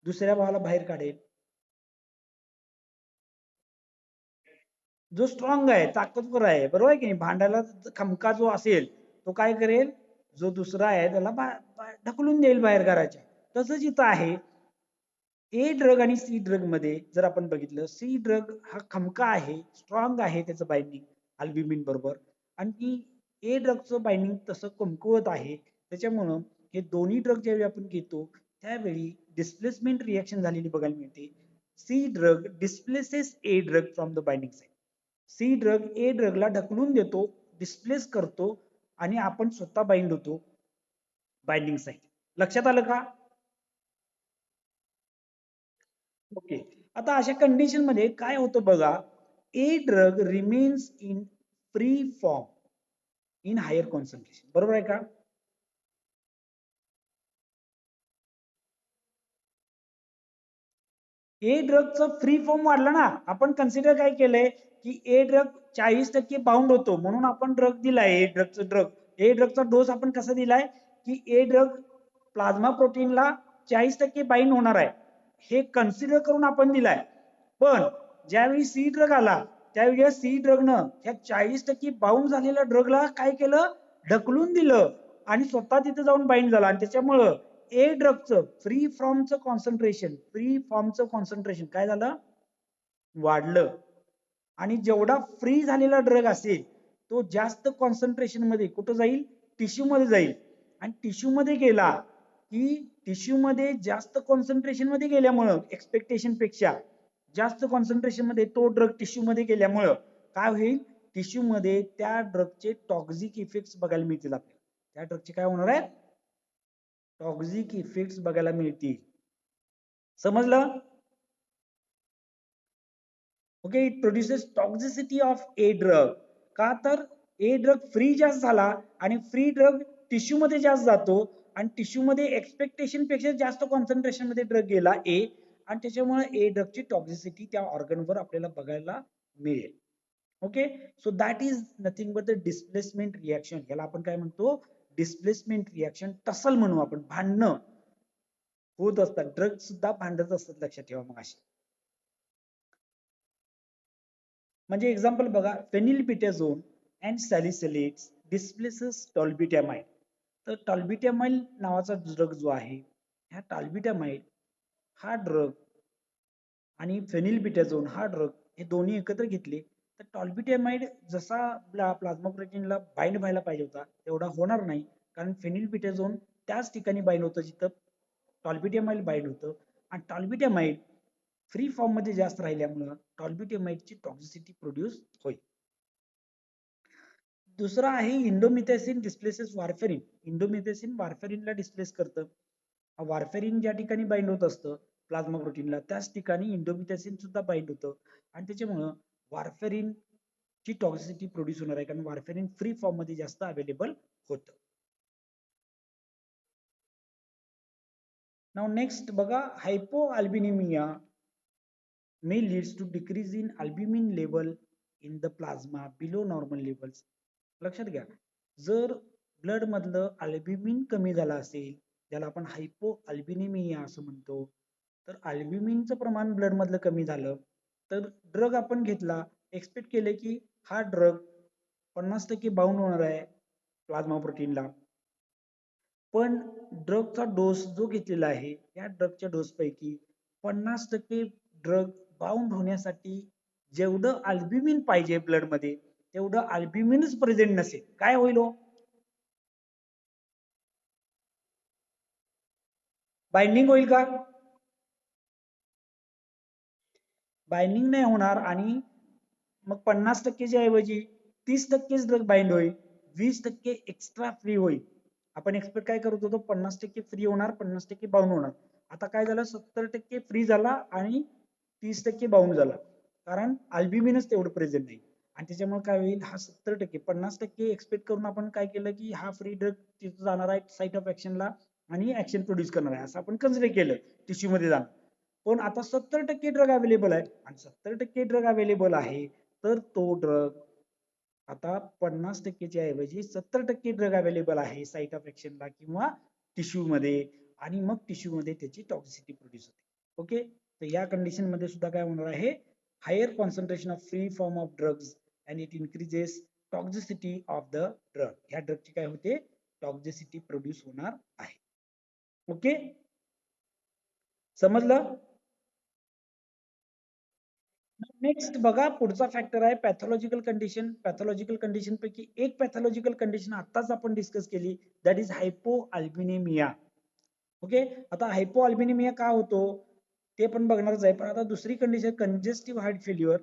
दुसऱ्या भावाला बाहेर काढेल? जो स्ट्रॉंग आहे, ताकदवर आहे, बरोबर आहे की नाही? भांडायला खमका जो असेल तो काय करेल? जो दुसरा आहे त्याला ढकलून देईल बाहेर घराच्या. तसंच इथं आहे. ए ड्रग आणि सी ड्रग मध्ये जर आपण बघितलं, सी ड्रग हा खमका आहे, स्ट्रॉंग आहे त्याचं बाइंडिंग अल्ब्युमिन बरोबर, आणि ए ड्रगचं बाइंडिंग तसं कमकुवत आहे. त्याच्यामुळं हे दोन्ही ड्रग ज्यावेळी आपण घेतो त्यावेळी डिस्प्लेसमेंट रिएक्शन झालेली बघायला मिळते. C drug displaces A drug from the binding site. C drug A ड्रगला ढकलून देतो, डिस्प्लेस करतो आणि आपण स्वतः बाइंड होतो बाइंडिंग साइट. लक्षात आलं का? ओके, आता अशा कंडिशन मध्ये काय होतं बघा, A drug remains in free form. In higher concentration. बरोबर आहे का? ए ड्रगचा फ्री फॉर्म वाढला ना, आपण कन्सिडर काय केलंय की ए ड्रग 40% बाउंड होतो म्हणून आपण ड्रग दिलाय. ए ड्रगचा डोस आपण कसा दिलाय की ए ड्रग प्लाझ्मा प्रोटीनला 40% बाइंड होणार आहे हे कन्सिडर करून आपण दिलाय. पण ज्यावेळी सी ड्रग आला त्यावेळी सी ड्रगनं ह्या 40% बाउंड झालेल्या ड्रगला काय केलं, ढकलून दिलं आणि स्वतः तिथे जाऊन बाइंड झाला आणि त्याच्यामुळं ए ड्रगचं फ्री फॉर्मचं कॉन्सन्ट्रेशन काय झालं, वाढलं. आणि जेवढा फ्री झालेला ड्रग असेल तो जास्त कॉन्सन्ट्रेशन मध्ये कुठं जाईल, टिश्यू मध्ये जाईल. आणि टिश्यू मध्ये गेला की टिश्यू मध्ये जास्त कॉन्सन्ट्रेशन मध्ये गेल्यामुळं एक्सपेक्टेशन पेक्षा जास्त कॉन्सन्ट्रेशन मध्ये तो ड्रग टिश्यू मध्ये गेल्यामुळं काय होईल, टिश्यू मध्ये त्या ड्रगचे टॉक्सिक इफेक्ट्स बघायला मिळतील आपल्याला. त्या ड्रगचे काय होणार आहे, टॉक्सिक इफेक्ट्स बघायला मिळतील. समजलं? Okay. It produces toxicity of a drug. का तर ए ड्रग फ्री जास्त झाला आणि फ्री ड्रग टिश्यू मध्ये जास्त जातो आणि टिश्यू मध्ये एक्सपेक्टेशन पेक्षा जास्त कॉन्सन्ट्रेशन मध्ये ड्रग गेला ए आणि त्याच्यामुळे ए ड्रगची टॉक्सिसिटी त्या ऑर्गनवर आपल्याला बघायला मिळेल. Okay. So that is nothing but the displacement reaction. याला आपण काय म्हणतो, डिस्प्लेसमेंट रिएक्शन, टसल म्हणू आपण. भांडणं होत असतात, ड्रग सुद्धा भांडत असतात, लक्षात ठेवा. मग अशी म्हणजे एक्झाम्पल बघा, फेनिलबिटाझोन अँड सॅलिसिलेट्स डिस्प्लेसेस टॉल्बिटामाइड. तर टॉल्बिटामाइड नावाचा ड्रग जो आहे, ह्या टॉल्बिटामाइड हा ड्रग आणि फेनिलबिटाझोन हा ड्रग हे दोन्ही एकत्र घेतले तर टॉल्बिटामाइड जसा प्लाझ्मा प्रोटीनला बाइंड व्हायला पाहिजे होता तेवढा होणार नाही, कारण फेनिलबिटाझोन त्याच ठिकाणी बाइंड होतं जिथं टॉल्बिटामाइड बाइंड होतं. आणि टॉल्बिटामाइड फ्री फॉर्म मध्ये जास्त राहिल्यामुळे टॉल्बिटामाइडची टॉक्सिसिटी प्रोड्यूस होईल. दुसरा आहे इंडोमिथॅसिन डिस्प्लेसेस वारफेरिन. इंडोमिथॅसिन वारफेरिनला डिस्प्लेस करतं. वारफेरिन ज्या ठिकाणी बाइंड होत असतं प्लाझ्मा प्रोटीनला त्याच ठिकाणी इंडोमिथॅसिन सुद्धा बाइंड होतं आणि त्याच्यामुळं वारफेरिन ची टॉक्सिसिटी प्रोड्यूस होणार आहे, कारण वारफेरिन फ्री फॉर्म मध्ये जास्त अवेलेबल होतं. नाउ नेक्स्ट बघा, हायपोअल्बिनिमिया may leads to decrease in albumin level in the plasma below normal levels. लक्षात घ्या, जर ब्लड मधलं अल्ब्युमिन कमी झालं असेल, ज्याला आपण हायपोअल्बिनिमिया असं म्हणतो, तर अल्ब्युमिनचं प्रमाण ब्लड मधलं कमी झालं तर ड्रग आपण घेतला, एक्सपेक्ट केले की हा ड्रग 50% बाउंड होणार आहे प्लाझ्मा प्रोटीनला, पण ड्रगचा डोस जो घेतलेला आहे या ड्रगच्या डोस पैकी 50% ड्रग बाउंड होण्यासाठी जेवढं अल्ब्युमिन पाहिजे ब्लड मध्ये तेवढं अल्ब्युमिनच प्रेझेंट नसेल, काय होईल हो, बाइंडिंग होईल का, बाइंडिंग नाही होणार. आणि मग 50%च्या ऐवजी 30%च ड्रग बाइंड होईल, 20% एक्स्ट्रा फ्री होईल. आपण एक्सपेक्ट काय करत होतो, 50% फ्री होणार, 50% बाउंड होणार. आता काय झालं, 70% फ्री झाला आणि 30% बाउंड झाला, कारण अल्ब्युमिनच तेवढं प्रेझेंट नाही. आणि त्याच्यामुळे काय होईल, हा 70% 50% एक्सपेक्ट करून आपण काय केलं की हा फ्री ड्रग तिथं जाणार आहे साइट ऑफ ऍक्शनला आणि ऍक्शन प्रोड्यूस करणार आहे असं आपण कन्सिडर केलं, टिश्यू मध्ये जाणार. पण आता 70% ड्रग अवेलेबल आहे आणि 70% ड्रग अवेलेबल आहे तर तो ड्रग आता 50%च्या ऐवजी 70% ड्रग अवेलेबल आहे साइट ऑफ ऍक्शनला किंवा टिश्यू मध्ये, आणि मग टिश्यू मध्ये त्याची टॉक्सिसिटी प्रोड्यूस होते. ओके. तर या कंडिशन मध्ये सुद्धा काय होणार आहे, higher concentration of free form of drugs and it increases toxicity of the drug. ह्या ड्रगची काय होते, टॉक्सिसिटी प्रोड्यूस होणार आहे. ओके, समजलं? नेक्स्ट बघा, पुढचा फॅक्टर आहे पॅथॉलॉजिकल कंडिशन. पॅथॉलॉजिकल कंडिशन पैकी एक पॅथॉलॉजिकल कंडिशन आताच आपण डिस्कस केली, दॅट इज हायपोअल्बिनेमिया. ओके. आता हायपोअल्बिनेमिया का होतो ते पण बघणारच आहे, पण आता दुसरी condition congestive heart failure.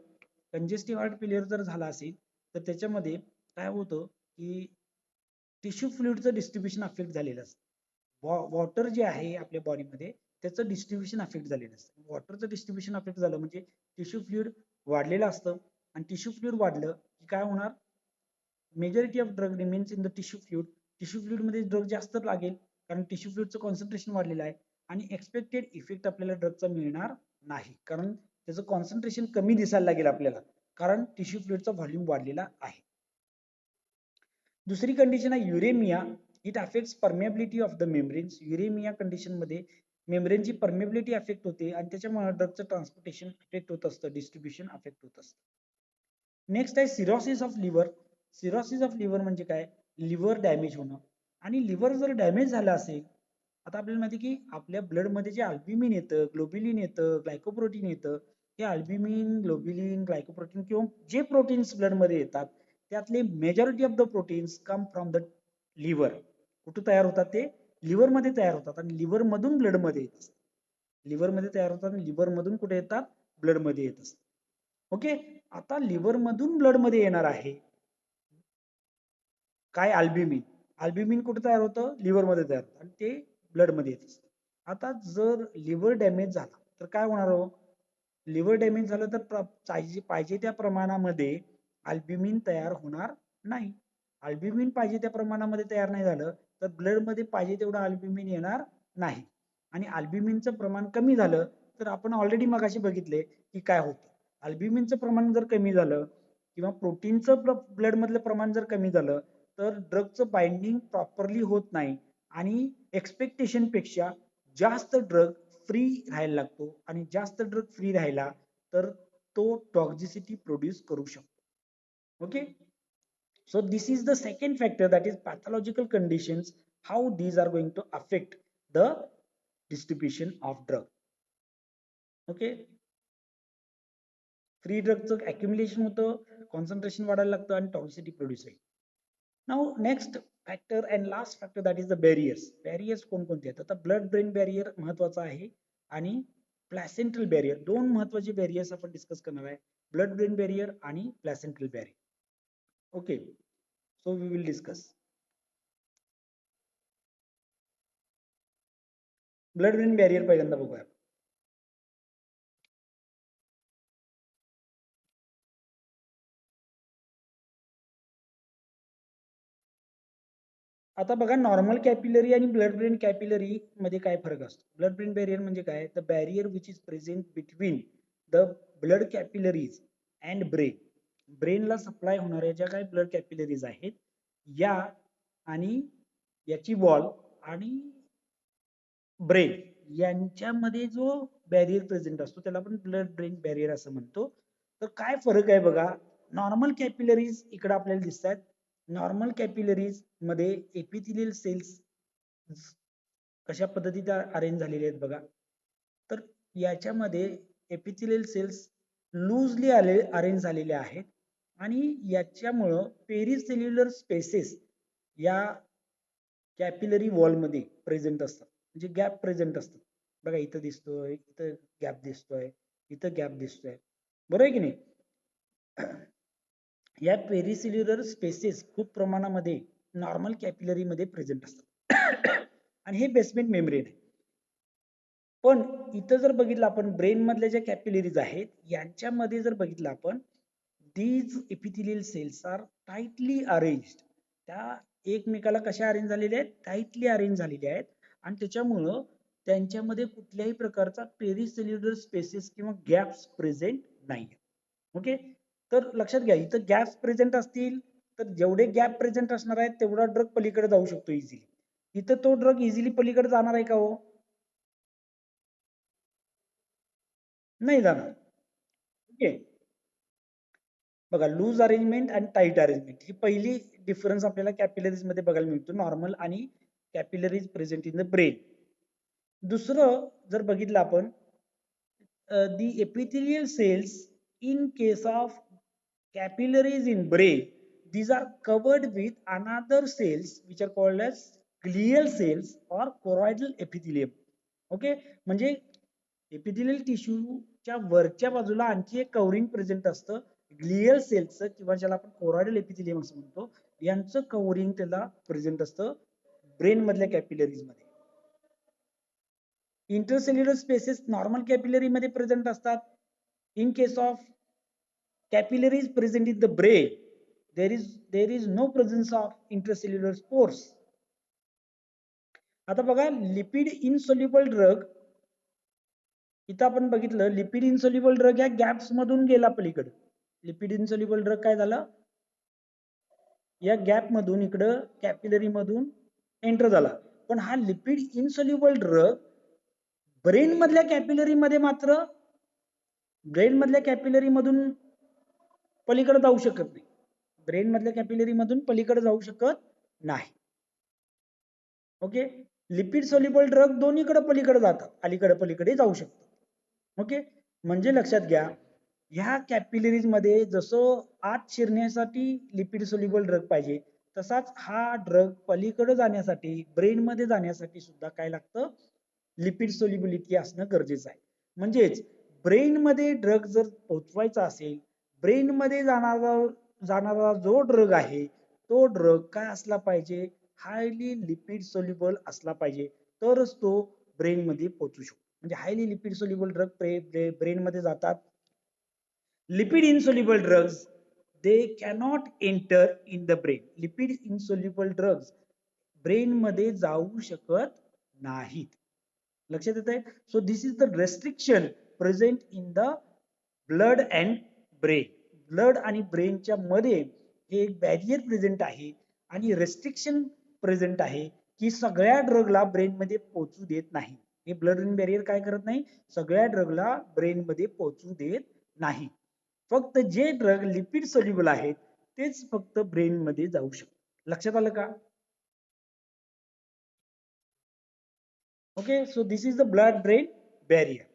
Congestive heart failure जर झाला असेल तर त्याच्यामध्ये काय होतं की टिश्यू फ्लुइडचं डिस्ट्रीब्युशन अफेक्ट झालेलं असतं. वॉटर जे आहे आपल्या बॉडीमध्ये त्याचं डिस्ट्रीब्युशन अफेक्ट झालेलं असतं. वॉटरचं डिस्ट्रीब्युशन अफेक्ट झालं म्हणजे टिश्यू फ्लुइड वाढलेलं असतं आणि टिश्यू फ्लुइड वाढलं की काय होणार, majority of drug remains in the tissue fluid. Tissue fluid मध्ये ड्रग जास्त लागेल कारण टिश्यू फ्लुइडचं कॉन्सन्ट्रेशन वाढलेलं आहे आणि एक्सपेक्टेड इफेक्ट आपल्याला ड्रगचा मिळणार नाही कारण त्याचं कॉन्सन्ट्रेशन कमी दिसायला लागेल आपल्याला कारण टिश्यू फ्लुइडचा व्हॉल्यूम वाढलेला आहे. दुसरी कंडिशन आहे uremia. It affects permeability of the membranes. Uremia condition मध्ये मेम्ब्रेनची परमेबिलिटी अफेक्ट होते आणि त्याच्यामुळे ड्रगचं ट्रान्सपोर्टेशन अफेक्ट होत असतं, डिस्ट्रीब्युशन अफेक्ट होत असतं. नेक्स्ट आहे cirrhosis of liver. Cirrhosis of liver म्हणजे काय, लिव्हर डॅमेज होणं. आणि लिव्हर जर डॅमेज झालं असेल, आता आपल्याला माहिती की आपल्या ब्लड मध्ये जे अल्ब्युमिन येतं, ग्लोबिलिन येतं, ग्लायकोप्रोटीन येतं, हे अल्ब्युमिन, ग्लोबिलिन, ग्लायकोप्रोटीन किंवा जे प्रोटीन्स ब्लड मध्ये येतात त्यातले majority of the proteins come from the liver. कुठे तयार होतात ते लिव्हर मध्ये तयार होतात आणि लिव्हर मधून ब्लड मध्ये येतात. लिव्हर मध्ये तयार होतात आणि लिव्हर मधून कुठे येतात, ब्लड मध्ये येत असतात. ओके, आता लिव्हर मधून ब्लड मध्ये येणार आहे काय, अल्ब्युमिन. अल्ब्युमिन कुठे तयार होतं, लिव्हर मध्ये तयार होतं आणि ते ब्लड मध्ये येत असतं. आता जर लिव्हर डॅमेज झाला तर काय होणार हो, लिव्हर डॅमेज झालं तर पाहिजे त्या प्रमाणामध्ये अल्ब्युमिन तयार होणार नाही. अल्ब्युमिन पाहिजे त्या प्रमाणामध्ये तयार नाही झालं तर ब्लड मध्ये पाहिजे तेवढं अल्ब्युमिन येणार नाही आणि अल्ब्युमिनचं प्रमाण कमी झालं तर आपण ऑलरेडी मगाशी बघितले की काय होतं, अल्ब्युमिनचं प्रमाण जर कमी झालं किंवा प्रोटीनचं ब्लड मधलं प्रमाण जर कमी झालं तर ड्रगचं बाइंडिंग प्रॉपरली होत नाही आणि एक्सपेक्टेशन पेक्षा जास्त ड्रग फ्री राहायला लागतो आणि जास्त ड्रग फ्री राहिला तर तो टॉक्झिसिटी प्रोड्यूस करू शकतो. Okay, so this is the second factor, that is pathological conditions, how these are going to affect the distribution of drug. Okay, free ड्रगचं अक्युमुलेशन होतं, कॉन्सन्ट्रेशन वाढायला लागतं आणि टॉक्सिसिटी प्रोड्यूस होईल. Now next factor and last factor, that is the barriers. Barriers कोणकोणते आहेत, आता blood brain barrier महत्वाचा आहे आणि प्लॅसेंटल बॅरियर, दोन महत्वाचे बॅरियर्स आपण डिस्कस करणार आहे, ब्लड ब्रेन बॅरियर आणि placental barrier. Okay, so we will discuss blood brain barrier. पहिल्यांदा बघूया. आता बघा, नॉर्मल कॅपिलरी आणि ब्लड ब्रेन कॅपिलरी मध्ये काय फरक असतो. ब्लड ब्रेन बॅरियर म्हणजे काय, the barrier which is present between the blood capillaries and brain. ब्रेनला सप्लाय होणाऱ्या ज्या काही ब्लड कॅपिलरीज आहेत या आणि याची वॉल आणि ब्रेन यांच्यामध्ये जो बॅरियर प्रेझेंट असतो त्याला आपण ब्लड ब्रेन बॅरियर असं म्हणतो. तर काय फरक आहे बघा, नॉर्मल कॅपिलरीज इकडे आपल्याला दिसत आहेत. नॉर्मल कॅपिलरीज मध्ये एपिथेलियल सेल्स कशा पद्धतीने अरेंज झालेले आहेत बघा, तर याच्यामध्ये एपिथेलियल सेल्स लूजली अरेंज झालेले आहेत आणि याच्यामुळं पेरिसेल्युलर स्पेसेस या कॅपिलरी वॉल मध्ये प्रेझेंट असतात, म्हणजे गॅप प्रेझेंट असतात. बघा, इथं दिसतोय, इथं गॅप दिसतोय, इथं गॅप दिसतोय, बरोबर आहे की नाही. या पेरिसेल्युलर स्पेसेस खूप प्रमाणामध्ये नॉर्मल कॅपिलरी मध्ये प्रेझेंट असतात आणि हे बेसमेंट मेम्ब्रेन आहे. पण इथं जर बघितलं आपण ब्रेन मधल्या ज्या कॅपिलरीज आहेत यांच्यामध्ये जर बघितलं आपण, these epithelial cells are tightly arranged. त्या एकमेकाला कशा अरेंज झालेल्या आहेत, टाइटली अरेंज झालेल्या आहेत आणि त्याच्यामुळं त्यांच्यामध्ये कुठल्याही प्रकारचा पेरिसेल्युलर स्पेसेस किंवा गॅप्स प्रेझेंट नाही. ओके, तर लक्षात घ्या, इथं गॅप्स प्रेझेंट असतील तर जेवढे गॅप प्रेझेंट असणार आहेत तेवढा ड्रग पलीकडे जाऊ शकतो इझिली. इथं तो ड्रग इझिली पलीकडे जाणार आहे का हो, नाही जाणार. ओके, बघा, लूज अरेंजमेंट आणि टाईट अरेंजमेंट ही पहिली डिफरन्स आपल्याला कॅपिलरीज मध्ये बघायला मिळतो, नॉर्मल आणि capillaries present in the brain. दुसरं जर बघितलं आपण, the epithelial cells in case of capillaries in brain, these are covered with another cells which are called as glial cells or choroidal epithelium. Okay, म्हणजे epithelial टिश्यूच्या वरच्या बाजूला आणखी एक covering present असतं ग्लियल सेल्सचं किंवा ज्याला आपण कोरॉइडल एपिथेलियम असं म्हणतो, यांचं कव्हरिंग त्याला प्रेझेंट असतं ब्रेन मधल्या कॅपिलरीज मध्ये. इंटरसेल्युलर स्पेसेस नॉर्मल कॅपिलरी मध्ये प्रेझेंट असतात. In case of capillaries present in the brain, there is no presence of intracellular spores. आता बघा लिपिड इनसोल्युबल ड्रग, इथं आपण बघितलं लिपिड इनसोल्युबल ड्रग या गॅप्स मधून गेला पलीकडे. लिपिड इनसोल्युबल ड्रग काय झालं, या गॅप मधून इकडं कॅपिलरी मधून एंटर झाला. पण हा लिपिड इनसोल्युबल ड्रग ब्रेन मधल्या कॅपिलरी मध्ये मात्र ब्रेन मधल्या कॅपिलरी मधून पलीकडे जाऊ शकत नाही. ब्रेन मधल्या कॅपिलरी मधून पलीकडे जाऊ शकत नाही. ओके, लिपिड सोल्युबल ड्रग दोन्हीकडे पलीकडे जातात, अलीकडे पलीकडे जाऊ शकतात. ओके, म्हणजे लक्षात घ्या ह्या कॅपिलरीज मध्ये जसं आत शिरण्यासाठी लिपिड सोल्युबल ड्रग पाहिजे, तसाच हा ड्रग पलीकडे जाण्यासाठी ब्रेन मध्ये जाण्यासाठी सुद्धा काय लागतं, लिपिड सोल्युबिलिटी असणं गरजेचं आहे. म्हणजेच ब्रेन मध्ये ड्रग जर पोहोचवायचा असेल, ब्रेन मध्ये जाणारा जो ड्रग आहे तो ड्रग काय असला पाहिजे, हायली लिपिड सोल्युबल असला पाहिजे, तरच तो ब्रेन मध्ये पोहोचू शकतो. म्हणजे highly lipid soluble drug brain मध्ये जातात. Lipid insoluble drugs they cannot enter in the brain. Lipid insoluble drugs brain मध्ये जाऊ शकत नाहीत. लक्षात येत आहे. So this is the restriction present in the blood and brain. Blood आणि ब्रेनच्या मध्ये हे एक बॅरियर प्रेझेंट आहे आणि रेस्ट्रिक्शन प्रेझेंट आहे की सगळ्या ड्रगला ब्रेन मध्ये पोहोचू देत नाही. हे ब्लड ब्रेन बॅरियर काय करत नाही, सगळ्या ड्रगला ब्रेन मध्ये पोहोचू देत नाही. फक्त जे ड्रग लिपिड सोल्युबल आहेत तेच फक्त ब्रेन मध्ये जाऊ शकतात. लक्षात आलं का? Okay, so this is the blood brain barrier.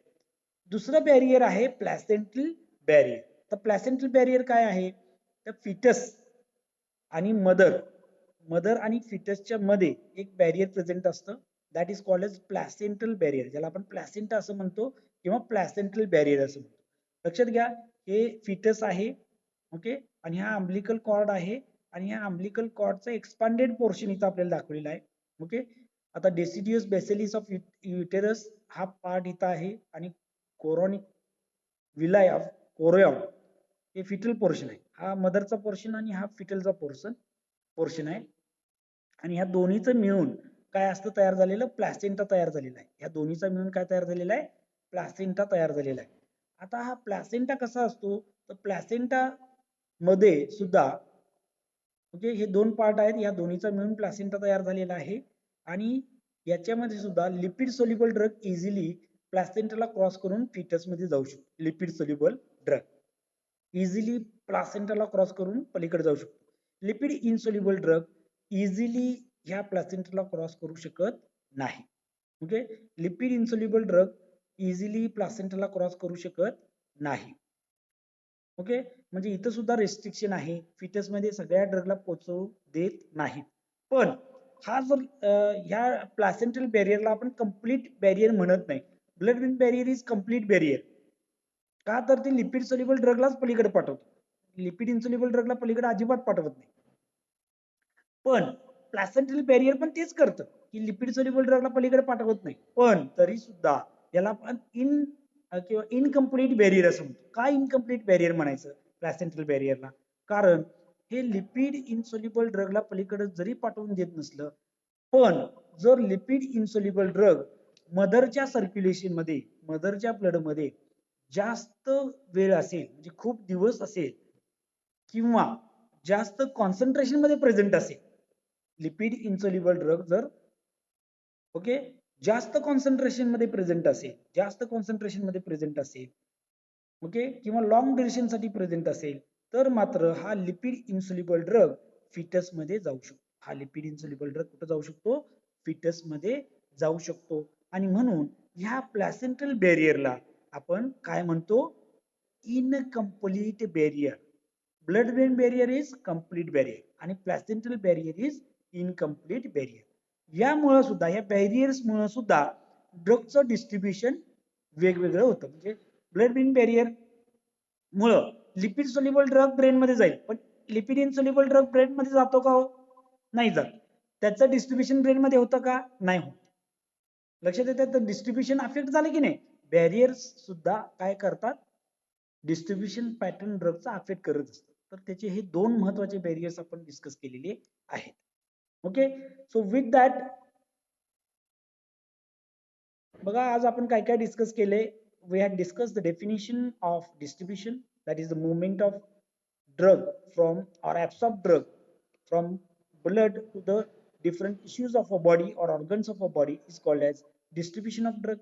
दुसरं बॅरियर आहे प्लॅसेंटल बॅरियर. तर प्लॅसेंटल बॅरियर काय आहे, तर फिटस आणि मदर आणि फिटसच्या मध्ये एक बॅरियर प्रेझेंट असतं, that is called as placental barrier, ज्याला आपण प्लॅसेंटा असं म्हणतो किंवा प्लॅसेंटल बॅरियर असं म्हणतो. लक्षात घ्या हे फिटस आहे, ओके, आणि हा अम्बिलिकल कॉर्ड आहे आणि ह्या अम्बिलिकल कॉर्डचा एक्सपांडेड पोर्शन इथं आपल्याला दाखवलेला आहे. ओके, आता डेसिडियस बेसिलिस ऑफ युटेरस हा पार्ट इथं आहे आणि कोरोनिक विलाय ऑफ कोरियम हे फिटल पोर्शन आहे. हा मदरचा पोर्शन आणि हा फिटलचा पोर्शन आहे. आणि ह्या दोन्हीचं मिळून काय असतं तयार झालेलं, प्लॅसेंटा तयार झालेला आहे. ह्या दोन्हीचा मिळून काय तयार झालेला आहे, प्लॅसेंटा तयार झालेला आहे. आता हा प्लॅसेंटा कसा असतो, तर प्लॅसेंटा मध्ये सुद्धा म्हणजे हे दोन पार्ट आहेत, या दोन्हीचा मिळून प्लॅसेंटा तयार झालेला आहे आणि याच्यामध्ये सुद्धा लिपिड सोल्युबल ड्रग इझिली प्लॅसेंटाला क्रॉस करून फिटस मध्ये जाऊ शकतो. लिपिड सोल्युबल ड्रग इझिली प्लॅसेंटाला क्रॉस करून पलीकडे जाऊ शकतो. लिपिड इनसोल्युबल ड्रग इझिली ह्या प्लॅसेंटाला क्रॉस करू शकत नाही. Okay, lipid insoluble drug easily प्लॅसेंटाला क्रॉस करू शकत नाही. ओके, म्हणजे इथं सुद्धा रेस्ट्रिक्शन आहे, फिटस मध्ये सगळ्या ड्रगला पोहोचवू देत नाही. पण हा जर ह्या प्लॅसेंटल बॅरियरला आपण कंप्लीट बॅरियर म्हणत नाही. Blood brain barrier is complete barrier. का, तर ते लिपिड सोल्युबल ड्रगलाच पलीकडे पाठवतो, लिपिड इन्सोल्युबल ड्रगला पलीकडे अजिबात पाठवत नाही. पण प्लॅसेंटल बॅरियर पण तेच करतं की लिपिड सोल्युबल ड्रगला पलीकडे पाठवत नाही, पण तरी सुद्धा याला आपण किंवा इनकम्प्लीट बॅरियर असं म्हणतो. काय इनकम्प्लीट बॅरियर म्हणायचं प्लॅसेंटल बॅरियरला, कारण हे लिपिड इनसोल्युबल ड्रगला पलीकडे जरी पाठवून देत नसलं, पण जर लिपिड इनसोल्युबल ड्रग मदरच्या सर्क्युलेशन मध्ये, मदरच्या ब्लड मध्ये जास्त वेळ असेल, म्हणजे खूप दिवस असेल किंवा जास्त कॉन्सन्ट्रेशन मध्ये प्रेझेंट असेल, लिपिड इनसोल्युबल ड्रग जर ओके जास्त कॉन्सन्ट्रेशन मध्ये प्रेझेंट असेल, ओके, किंवा लॉंग ड्युरेशन साठी प्रेझेंट असेल, तर मात्र हा लिपिड इन्सोल्युबल ड्रग फिटस मध्ये जाऊ शकतो. हा लिपिड इन्सोल्युबल ड्रग कुठे जाऊ शकतो, फिटस मध्ये जाऊ शकतो. आणि म्हणून ह्या प्लॅसेंटल बॅरियरला आपण काय म्हणतो, incomplete barrier. Blood brain barrier is complete barrier आणि placental barrier is incomplete barrier. यामुळे सुद्धा, या बॅरियर्स मुळे सुद्धा ड्रगचं डिस्ट्रीब्युशन वेगवेगळं होतं. म्हणजे ब्लड ब्रेन बॅरियर मुळे लिपिड सोल्युबल ड्रग ब्रेन मध्ये जाईल, पण लिपिड इनसोल्युबल ड्रग ब्रेन मध्ये जातो का हो, नाही जात. त्याचं डिस्ट्रीब्युशन ब्रेन मध्ये होतं का, नाही होत. लक्षात येतं, तर डिस्ट्रीब्युशन अफेक्ट झालं की नाही, बॅरियर्स सुद्धा काय करतात, डिस्ट्रीब्युशन पॅटर्न ड्रगचा अफेक्ट करत असतात. तर त्याचे हे दोन महत्वाचे बॅरियर्स आपण डिस्कस केलेले आहेत. ओके, सो विथ दॅट बघा आज आपण काय काय डिस्कस केले. We had discuss the definition of distribution, that is the movement of drug from or absorb drug from blood to the different tissues of a body or organs of a body is called as distribution of drug.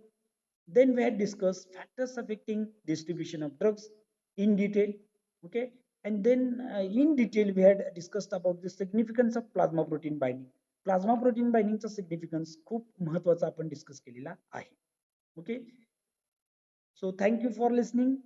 Then we had discussed factors affecting distribution of drugs in detail. Okay, and then in detail we had discussed about the significance of plasma protein binding. Plasma protein binding चा significance खूप महत्वाचा आपण discuss केलेला आहे. Okay, so thank you for listening.